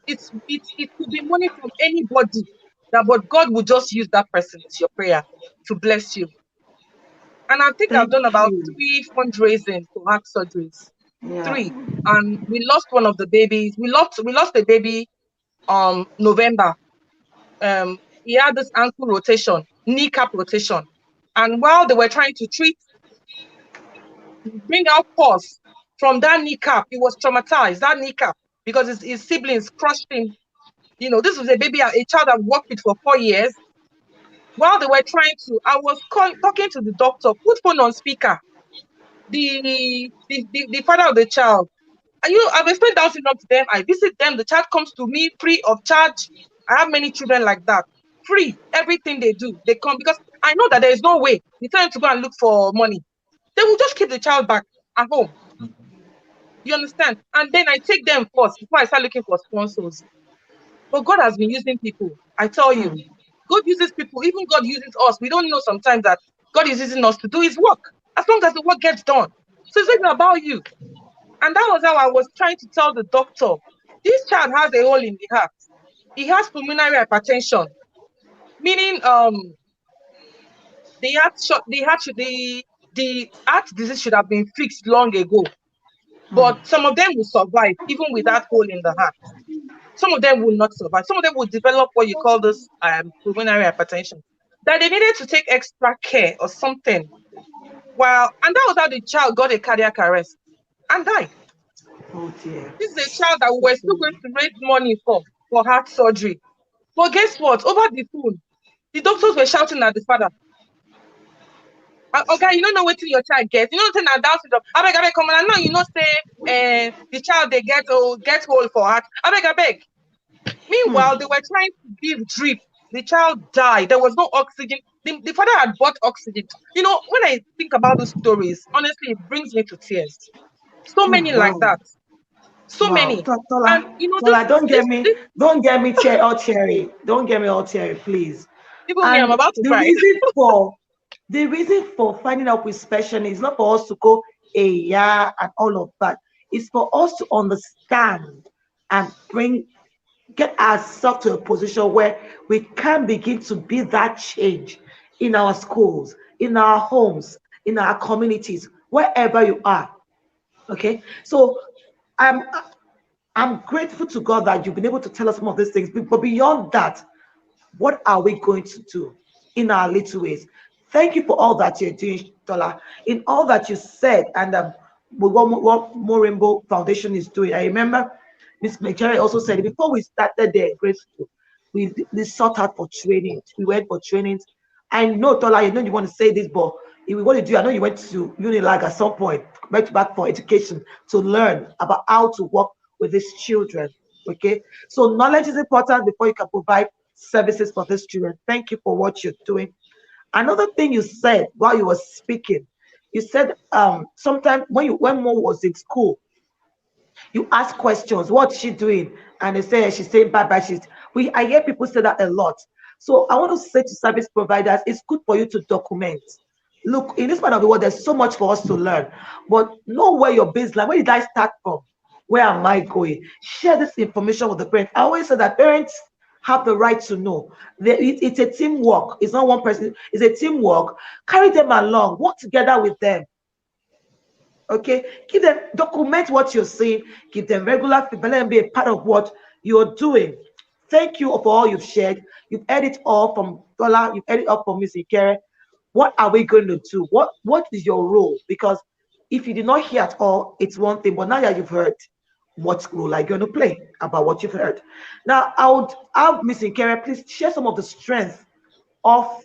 It could be money from anybody, but God will just use that person with your prayer to bless you. And I think I've Thank done about you. 3 fundraising for heart surgeries. Yeah. 3. And we lost one of the babies. We lost a baby November. He had this ankle rotation, kneecap rotation. And while they were trying to bring out pus from that kneecap, he was traumatized, that kneecap, because his siblings crushed him. This was a child I've worked with for 4 years. While they were trying to, I was talking to the doctor, put phone on speaker. The father of the child, I've explained Down syndrome to them. I visit them. The child comes to me free of charge. I have many children like that. Free. Everything they do, they come, because I know that there is no way you tell them to go and look for money. They will just keep the child back at home. You understand? And then I take them first before I start looking for sponsors. But God has been using people. I tell you, God uses people. Even God uses us. We don't know sometimes that God is using us to do his work, as long as the work gets done. So it's not about you. And that was how I was trying to tell the doctor, this child has a hole in the heart. He has pulmonary hypertension, meaning the heart disease should have been fixed long ago. But some of them will survive, even with that hole in the heart. Some of them will not survive. Some of them will develop what you call this pulmonary hypertension, that they needed to take extra care or something. And that was how the child got a cardiac arrest and died. Oh dear. This is a child that we were still going to raise money for heart surgery. But guess what? Over the phone, the doctors were shouting at the father. Okay, you don't know what your child gets. You know what I'm Down syndrome. I beg, come on. I know you know say the child they get hold for heart. I beg. Meanwhile, they were trying to give drip. The child died. There was no oxygen. The father had bought oxygen. When I think about those stories, honestly, it brings me to tears. So many like Wow. that. So Wow. many. And Tola, don't get me all teary. Don't get me all teary, please. even me, I'm And about to the cry. reason for finding out with special is not for us to go yeah and all of that. It's for us to understand and get ourselves to a position where we can begin to be that change in our schools, in our homes, in our communities, wherever you are. Okay, so I'm grateful to God that you've been able to tell us some of these things. But beyond that, what are we going to do in our little ways? Thank you for all that you're doing, Tola, in all that you said, and what More Rainbow Foundation is doing. I remember Miss McJerry also said before we started the grade school, we sought out for training. We went for trainings. I know, Tola, you know you want to say this, but if we want to do, I know you went to Unilag at some point, went back for education to learn about how to work with these children. Okay, so knowledge is important before you can provide services for these children. Thank you for what you're doing. Another thing you said while you were speaking, you said sometimes when Mo was in school, you ask questions, what's she doing? And they say she's saying bye bye. I hear people say that a lot. So I want to say to service providers, it's good for you to document. Look, in this part of the world, there's so much for us to learn. But know where your baseline, where did I start from? Where am I going? Share this information with the parents. I always say that parents have the right to know. It's a teamwork. It's not one person. It's a teamwork. Carry them along. Work together with them. Okay, document what you're seeing, give them regular feedback, and be a part of what you're doing. Thank you for all you've shared. You've heard it all from Lola, you've heard it all from Miss Ikere. What are we going to do? What is your role? Because if you did not hear at all, it's one thing, but now that you've heard, what role are you going to play about what you've heard? Now, I would have Miss Ikere please share some of the strength of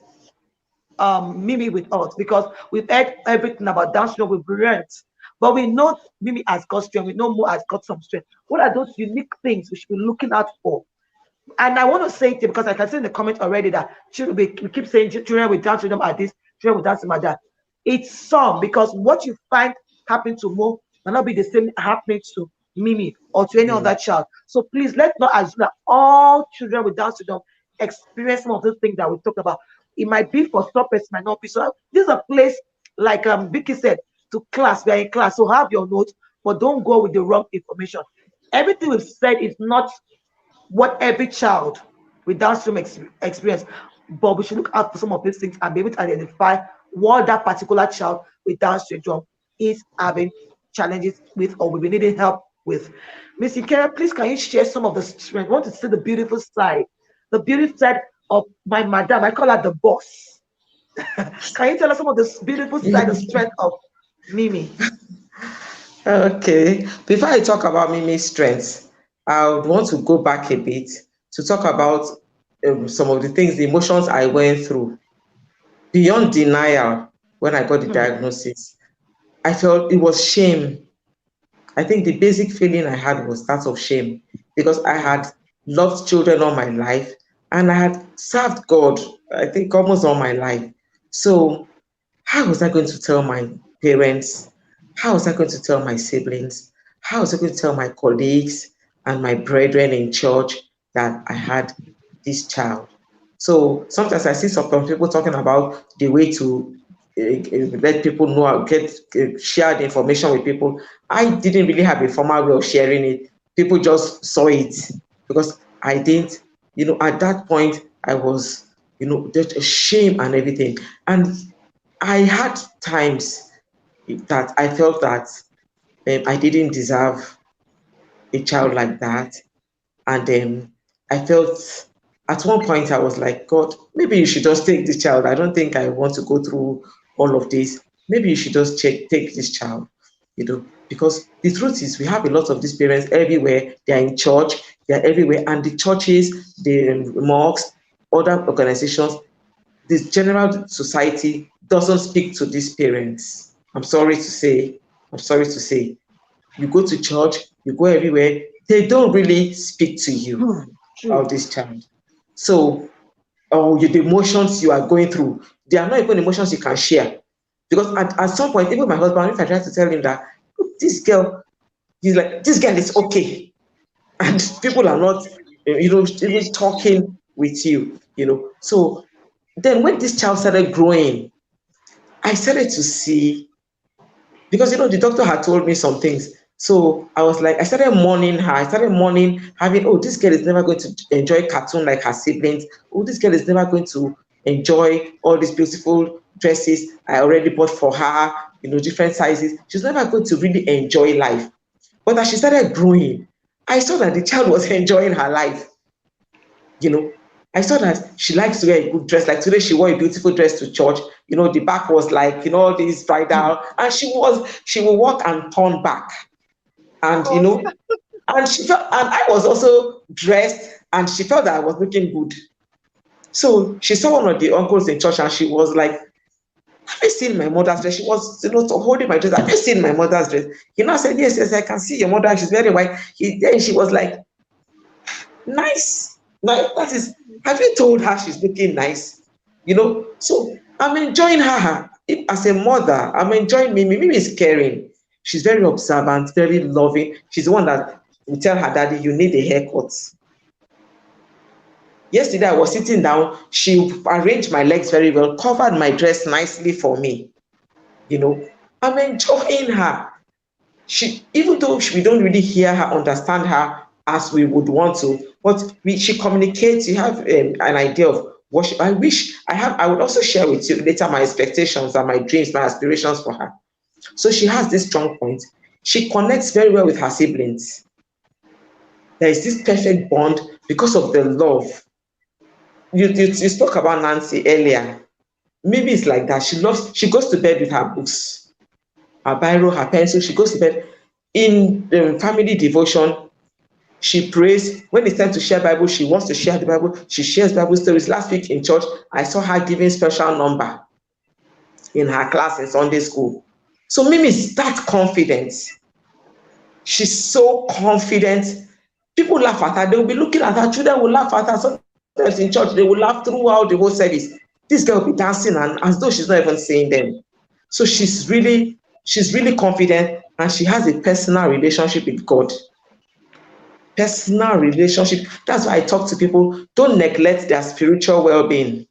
Mimi with us, because we've heard everything about Down syndrome, we've learned, but we know Mimi has got strength, we know Mo has got some strength. What are those unique things we should be looking out for? And I want to say it because I can see in the comment already that we keep saying children with Down syndrome are this, children with Down syndrome are that. It's some, because what you find happening to Mo may not be the same happening to Mimi or to any other child. So please, let's not assume that all children with Down syndrome experience some of those things that we talked about. It might be for some person, might not be. So this is a place, like Vicky said, to class. We are in class, so have your notes, but don't go with the wrong information. Everything we've said is not what every child with Down syndrome experience, but we should look out for some of these things and be able to identify what that particular child with Down syndrome is having challenges with or will be needing help with. Miss Ikera, please can you share some of the strength? I want to see the beautiful side of my madam. I call her the boss. Can you tell us some of the beautiful side, the strength of Mimi? Okay. Before I talk about Mimi's strengths, I would want to go back a bit to talk about some of the things, the emotions I went through. Beyond denial, when I got the diagnosis, I felt it was shame. I think the basic feeling I had was that of shame because I had loved children all my life and I had served God, I think, almost all my life. So, how was I going to tell my parents? How was I going to tell my siblings? How was I going to tell my colleagues and my brethren in church that I had this child? So sometimes I see some people talking about the way to let people know, share the information with people. I didn't really have a formal way of sharing it. People just saw it because I didn't, at that point I was, just ashamed and everything. And I had times that I felt that I didn't deserve a child like that. And I felt at one point I was like, God, maybe you should just take this child. I don't think I want to go through all of this. Maybe you should just take this child, because the truth is we have a lot of these parents everywhere. They're in church, they're everywhere. And the churches, the mosques, other organizations, this general society doesn't speak to these parents. I'm sorry to say. You go to church, you go everywhere, they don't really speak to you about this child. So, the emotions you are going through, they are not even emotions you can share. Because at some point, even my husband, if I try to tell him that, look, this girl, he's like, this girl is okay. And people are not, even talking with you, So then when this child started growing, I started to see, because the doctor had told me some things. So I was like, I started mourning her. I started mourning, having, oh, this girl is never going to enjoy cartoon like her siblings. Oh, this girl is never going to enjoy all these beautiful dresses I already bought for her, different sizes. She's never going to really enjoy life. But as she started growing, I saw that the child was enjoying her life. I saw that she likes to wear a good dress. Like today, she wore a beautiful dress to church. The back was like, all these bridal, and she will walk and turn back, and and she felt, and I was also dressed, and she felt that I was looking good. So she saw one of the uncles in church, and she was like, "Have you seen my mother's dress?" She was, holding my dress. "Have you seen my mother's dress?" I said, "Yes, I can see your mother. She's very white." Then she was like, "Nice. Like, that is, have you told her she's looking nice?" So I'm enjoying her as a mother. I'm enjoying Mimi. Mimi is caring. She's very observant, very loving. She's the one that will tell her daddy, "You need a haircut." Yesterday I was sitting down. She arranged my legs very well, covered my dress nicely for me. I'm enjoying her. Even though we don't really hear her, understand her as we would want to, but she communicates. You have an idea of what I wish I have. I would also share with you later my expectations and my dreams, my aspirations for her. So she has this strong point. She connects very well with her siblings. There is this perfect bond because of the love. You spoke about Nancy earlier. Maybe it's like that. She goes to bed with her books, her biro, her pencil. She goes to bed. In family devotion, she prays. When it's time to share Bible, she wants to share the Bible. She shares Bible stories. Last week in church, I saw her giving special number in her class in Sunday school. So Mimi is that confident. She's so confident. People laugh at her. They will be looking at her. Children will laugh at her. Sometimes in church, they will laugh throughout the whole service. This girl will be dancing and as though she's not even seeing them. So she's really confident, and she has a personal relationship with God. Personal relationship. That's why I talk to people. Don't neglect their spiritual well-being.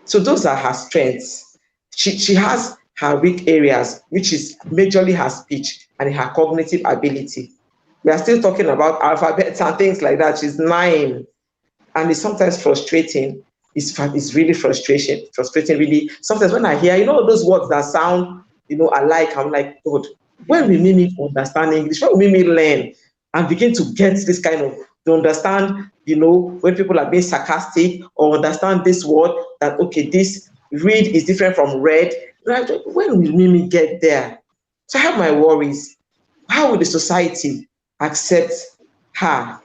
So those are her strengths. She has her weak areas, which is majorly her speech and her cognitive ability. We are still talking about alphabets and things like that. She's 9, and it's sometimes frustrating. It's really frustrating. Really, sometimes when I hear, those words that sound, alike, I'm like, God, when will Mimi understand English? When will Mimi learn and begin to get this kind of to understand, when people are being sarcastic, or understand this word that, okay, this read is different from read. Right? When will Mimi get there? So I have my worries. How will the society accept her?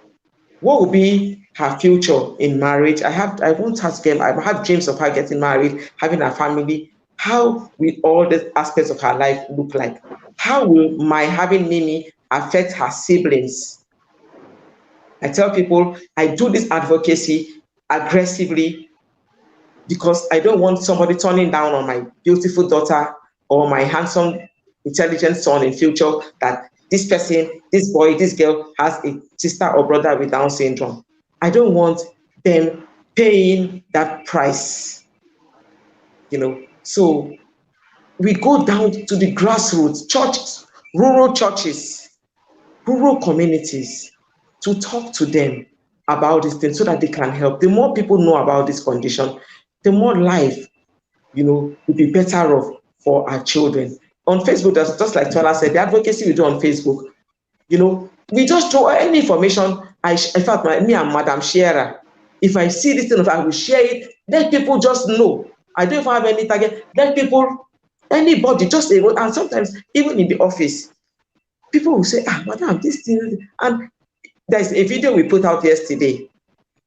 What will be her future in marriage? I want her to get, I have dreams of her getting married, having a family. How will all the aspects of her life look like? How will my having Mimi affect her siblings? I tell people I do this advocacy aggressively because I don't want somebody turning down on my beautiful daughter or my handsome, intelligent son in future, that this person, this boy, this girl has a sister or brother with Down syndrome. I don't want them paying that price, So we go down to the grassroots, churches, rural communities, to talk to them about this thing so that they can help. The more people know about this condition, the more life, will be better off for our children. On Facebook, just like Tola said, the advocacy we do on Facebook, we just throw any information. In fact, me and Madam Shiera, if I see this thing, I will share it. Let people just know. I don't even have any target. Let people, anybody, just say, and sometimes even in the office, people will say, Madam, this thing, and there's a video we put out yesterday.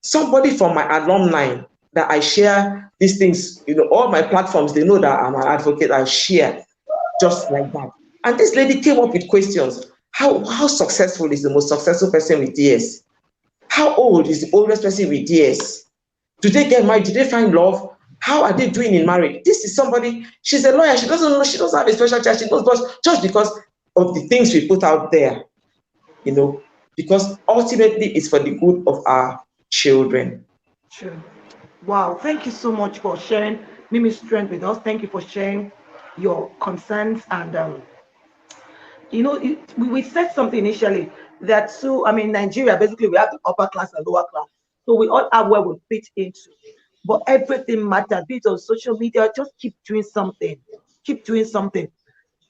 Somebody from my alumni that I share these things, all my platforms, they know that I'm an advocate, I share just like that. And this lady came up with questions. How successful is the most successful person with DS? How old is the oldest person with DS? Do they get married? Do they find love? How are they doing in marriage? This is somebody, she's a lawyer, she doesn't know, she doesn't have a special child, she knows, but just because of the things we put out there, because ultimately it's for the good of our children. Sure. Wow. Thank you so much for sharing Mimi's strength with us. Thank you for sharing your concerns. And, we said something initially that, so, Nigeria, basically, we have the upper class and lower class. So we all have where we fit into. But everything matters. Be it on social media, just keep doing something. Keep doing something.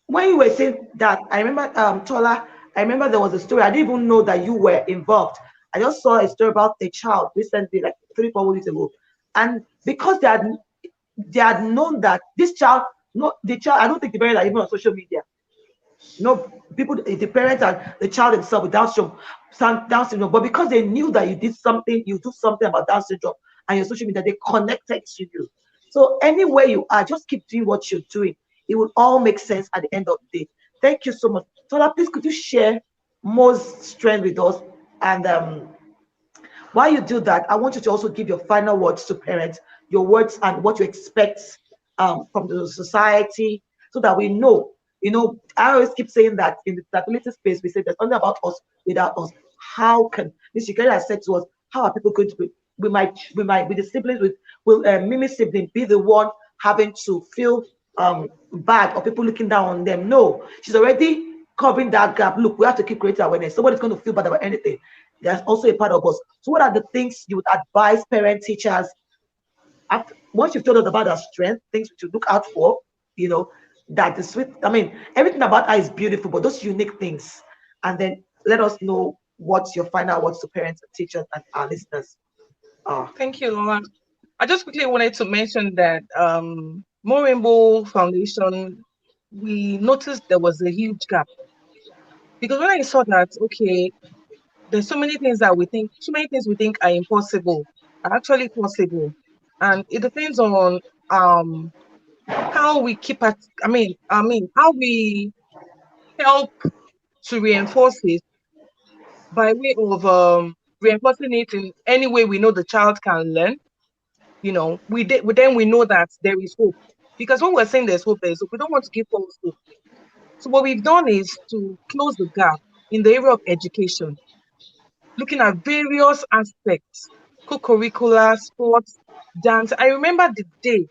When you were saying that, I remember, Tola, I remember there was a story. I didn't even know that you were involved. I just saw a story about a child recently, like 3-4 weeks ago. And because they had known that this child, no, the child, I don't think the parents are even on social media. No, people, the parents and the child himself with Down syndrome. But because they knew that you do something about Down syndrome and your social media, they connected to you. So anywhere you are, just keep doing what you're doing. It will all make sense at the end of the day. Thank you so much. Tola, please could you share more strength with us? And while you do that, I want you to also give your final words to parents, your words and what you expect from the society, so that we know. I always keep saying that in the disability space, we say there's nothing about us without us. How can Ms. Shikari has said to us, how are people going to be? We might with the siblings, will Mimi's sibling be the one having to feel bad or people looking down on them? No, she's already covering that gap. Look, we have to keep creating awareness. Nobody's going to feel bad about anything. There's also a part of us. So what are the things you would advise parents, teachers, once you've told us about our strength, things to look out for, that the sweet, everything about her is beautiful, but those unique things. And then let us know what's your final words to parents and teachers and our listeners are. Thank you, Lola. I just quickly wanted to mention that More Rainbow Foundation, we noticed there was a huge gap. Because when I saw that, okay, there's so many things we think are impossible are actually possible. And it depends on how we keep at how we help to reinforce it by way of reinforcing it in any way we know the child can learn. Then we know that there is hope. Because when we're saying there's hope, we don't want to give false hope. So what we've done is to close the gap in the area of education, looking at various aspects, co-curricular, sports, dance. I remember the day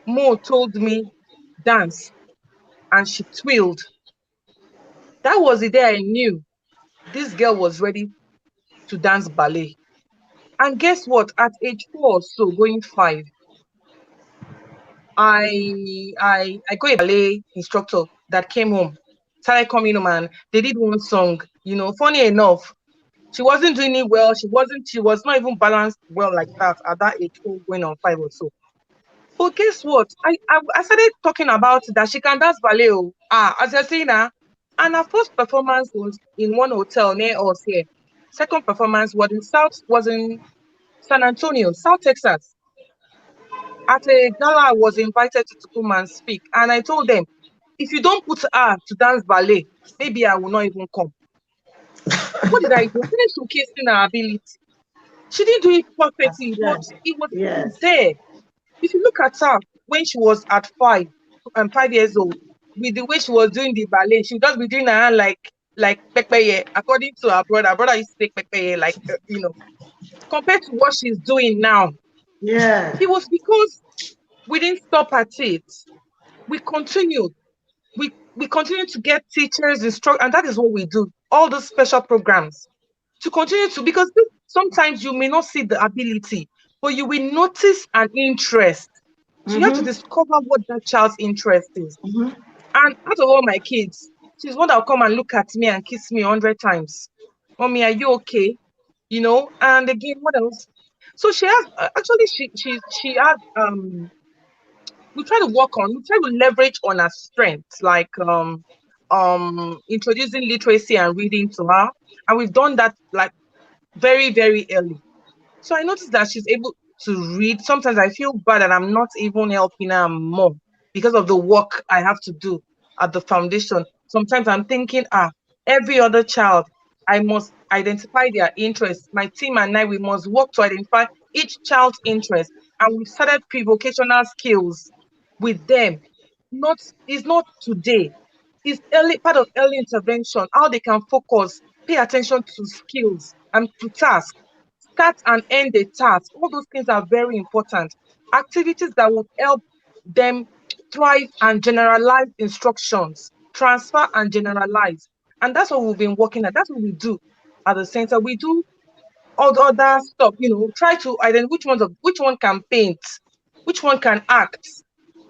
Mo told me dance and she twirled. That was the day I knew this girl was ready to dance ballet. And guess what? At age 4 or so, going 5, I got a ballet instructor that came home, started coming home, and they did one song. Funny enough, she wasn't doing it well. She was not even balanced well like that at that age 4 going on 5 or so. But guess what? I started talking about that she can dance ballet. Oh. As you're saying now, and her first performance was in one hotel near us here. Second performance was in San Antonio, South Texas. At a gala, I was invited to come and speak. And I told them, if you don't put her to dance ballet, maybe I will not even come. What did I do? I started showcasing her ability. She didn't do it perfectly, but it was there. If you look at her when she was at 5 years old, with the way she was doing the ballet, she would just be doing her hand like pepeye. According to her brother used to take pepeye, like compared to what she's doing now. Yeah. It was because we didn't stop at it. We continued. We continue to get teachers, instruct, and that is what we do. All those special programs to continue to, because sometimes you may not see the ability, but you will notice an interest. So you have to discover what that child's interest is. And out of all my kids, she's one that will come and look at me and kiss me 100 times. Mommy, are you okay? And again, what else? So she has actually she has we try to leverage on her strengths, like introducing literacy and reading to her. And we've done that like very, very early. So I noticed that she's able to read. Sometimes I feel bad that I'm not even helping her more because of the work I have to do at the foundation. Sometimes I'm thinking, every other child, I must identify their interests. My team and I, we must work to identify each child's interest. And we've started pre-vocational skills with them. It's not today. It's part of early intervention, how they can focus, pay attention to skills and to tasks, start and end a task. All those things are very important. Activities that will help them thrive and generalize instructions, transfer and generalize. And that's what we've been working at. That's what we do at the center. We do all the other stuff, try to identify which one can paint, which one can act.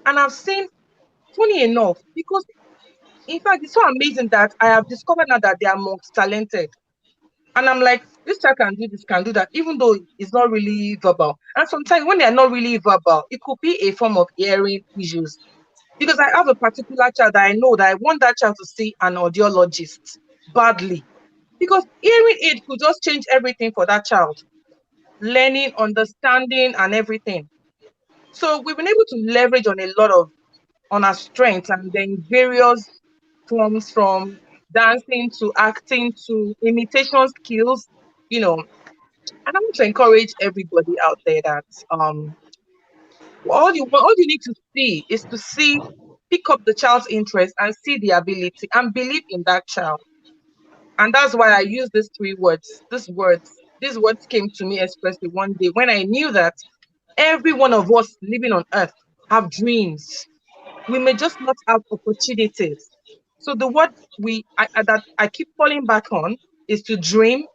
And I've seen, funny enough, because in fact, it's so amazing that I have discovered now that they are multi-talented. And I'm like, this child can do this, can do that, even though it's not really verbal. And sometimes when they're not really verbal, it could be a form of hearing issues. Because I have a particular child that I know that I want that child to see an audiologist badly. Because hearing aid could just change everything for that child. Learning, understanding, and everything. So we've been able to leverage on our strengths, and then various forms, from dancing to acting to imitation skills, And I want to encourage everybody out there that all you need to see is pick up the child's interest and see the ability and believe in that child. And that's why I use these 3 words. These words came to me especially one day when I knew that every one of us living on earth have dreams. We may just not have opportunities. So the word that I keep falling back on is to dream,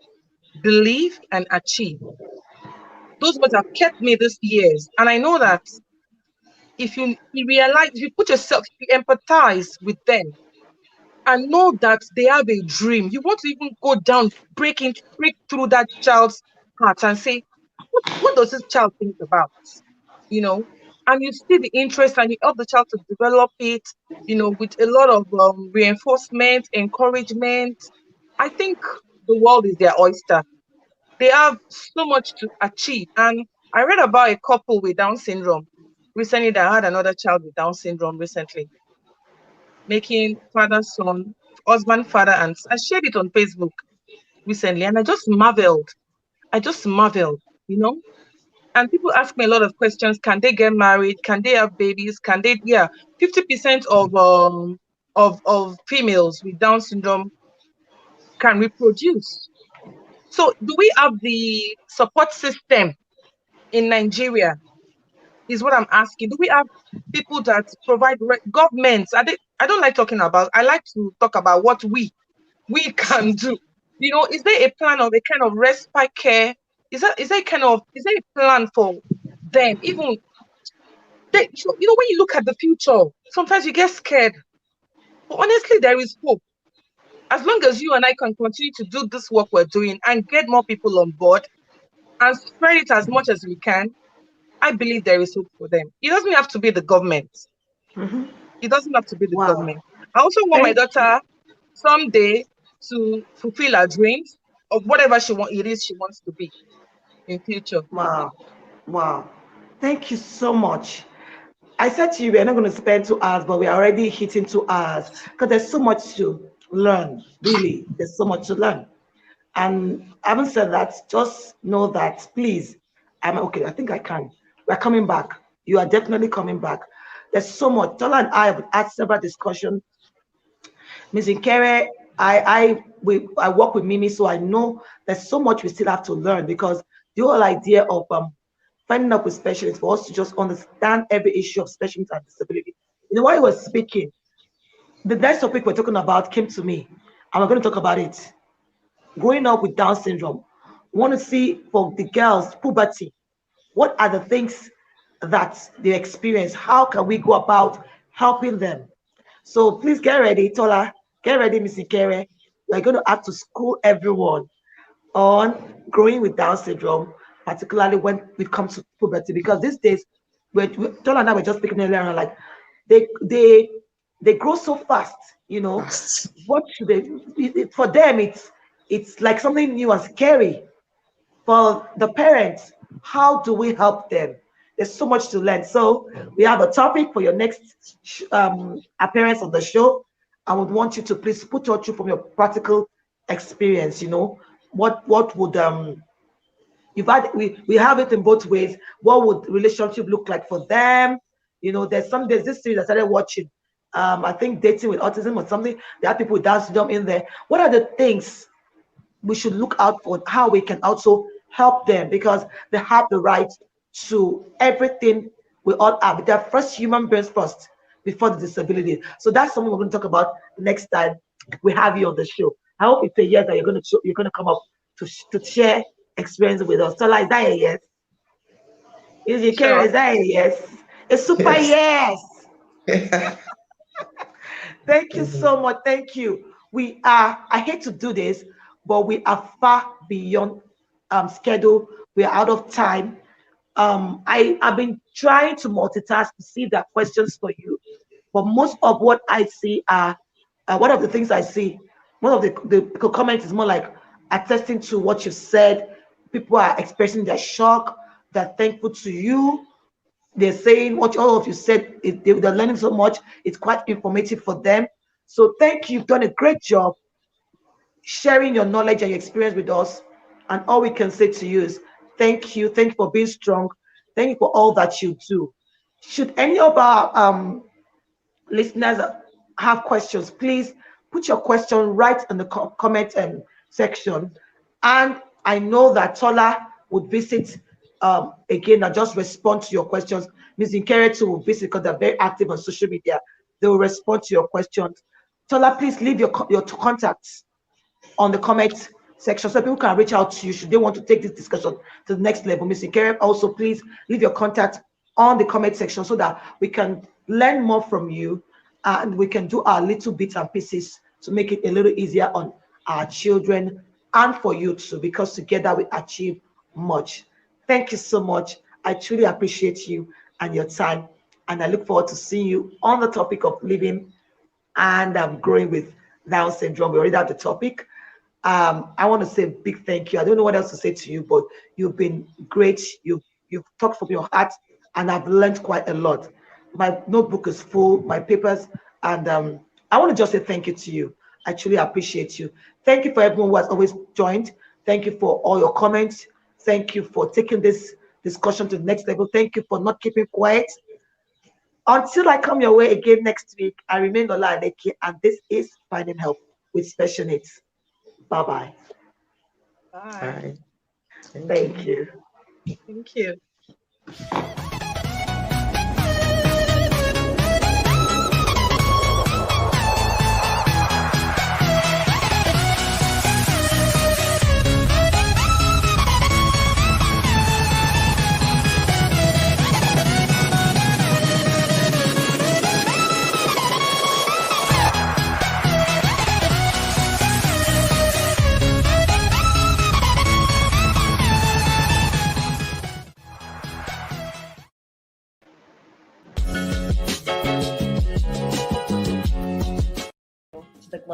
believe, and achieve. Those words have kept me these years. And I know that if you realize, if you put yourself, if you empathize with them and know that they have a dream, you want to even go down, break through that child's heart and say, what does this child think about? And you see the interest and you help the child to develop it, with a lot of reinforcement, encouragement. I think the world is their oyster. They have so much to achieve. And I read about a couple with Down syndrome recently that had another child with Down syndrome recently, making father, son, husband, father, and I shared it on Facebook recently, and I just marveled. And people ask me a lot of questions. Can they get married? Can they have babies? 50% of females with Down syndrome can reproduce. So do we have the support system in Nigeria is what I'm asking. Do we have people that provide governments? I don't like talking about. I like to talk about what we can do. Is there a plan of a kind of respite care? Is there a plan for them? Even when you look at the future, sometimes you get scared. But honestly, there is hope. As long as you and I can continue to do this work we're doing and get more people on board and spread it as much as we can, I believe there is hope for them. It doesn't have to be the government. Mhm. It doesn't have to be the Wow. government. I also want my Thank daughter someday to fulfill her dreams of whatever she wants to be in future. Wow. Wow. Thank you so much. I said to you, we're not going to spend 2 hours, but we're already hitting 2 hours because there's so much to learn. Really, there's so much to learn. And having said that, just know that, please, I'm okay. I think I can. We're coming back. You are definitely coming back. There's so much. Tola and I have had several discussions. Ms. Nkere, I work with Mimi, so I know there's so much we still have to learn because the whole idea of finding up with specialists for us to just understand every issue of special needs and disability. While he was speaking, the next topic we're talking about came to me, and we're going to talk about it. Growing up with Down syndrome, want to see for the girls, puberty, what are the things that they experience? How can we go about helping them? So please get ready, Tola. Get ready, Miss Ikere. We're going to have to school everyone on growing with Down syndrome, particularly when it comes to puberty, because these days, Tola and I were just speaking earlier on, like they grow so fast. What should they? For them, it's like something new and scary. For the parents, how do we help them? There's so much to learn. So we have a topic for your next appearance on the show. I would want you to please put your through from your practical experience. What would we have it in both ways. What would relationship look like for them? There's this series I started watching. I think dating with autism or something. There are people with Down syndrome in there. What are the things we should look out for? How we can also help them because they have the right to everything we all have. They're first human beings first before the disability. So that's something we're going to talk about next time we have you on the show. I hope it's a yes that you're going to come up to share experience with us. So like, is that a yes? Is your care? Sure. Is that a yes? A super yes. Thank you so much. Thank you. I hate to do this, but we are far beyond schedule. We are out of time. I've been trying to multitask to see the questions for you, but most of what I see are one of the things I see. One of the comments is more like attesting to what you said. People are expressing their shock. They're thankful to you. They're saying what all of you said. They're learning so much. It's quite informative for them. So thank you. You've done a great job sharing your knowledge and your experience with us. And all we can say to you is thank you. Thank you for being strong. Thank you for all that you do. Should any of our listeners have questions, please put your question right in the comment section. And I know that Tola would visit again and just respond to your questions. Ms. Nkere too will visit because they're very active on social media. They will respond to your questions. Tola, please leave your contacts on the comment section so people can reach out to you should they want to take this discussion to the next level. Ms. Nkere, also please leave your contact on the comment section so that we can learn more from you and we can do our little bits and pieces to make it a little easier on our children and for you too, because together we achieve much. Thank you so much. I truly appreciate you and your time, and I look forward to seeing you on the topic of living and growing with Down syndrome. We already have the topic. I want to say a big thank you. I don't know what else to say to you, but you've been great. You've talked from your heart, and I've learned quite a lot. My notebook is full, my papers, and I want to just say thank you to you. I truly appreciate you. Thank you for everyone who has always joined. Thank you for all your comments. Thank you for taking this discussion to the next level. Thank you for not keeping quiet. Until I come your way again next week, I remain Lola Aneke, and this is Finding Help with Special Needs. Bye-bye. Bye. Bye. Thank you. Thank you.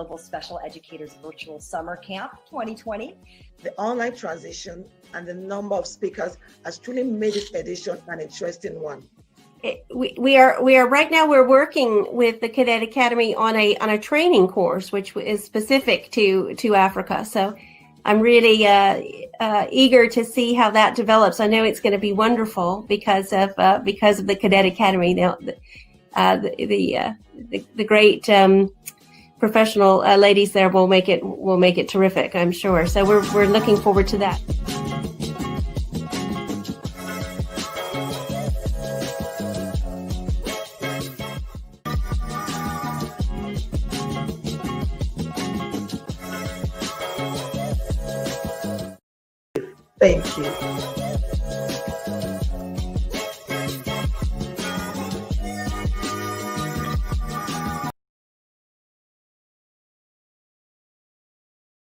Global Special Educators Virtual Summer Camp 2020. The online transition and the number of speakers has truly made this edition an interesting one. We are right now we're working with the Cadet Academy on a training course which is specific to Africa. So I'm really eager to see how that develops. I know it's going to be wonderful because of the Cadet Academy. The great professional ladies there will make it terrific, I'm sure. So we're looking forward to that. Thank you.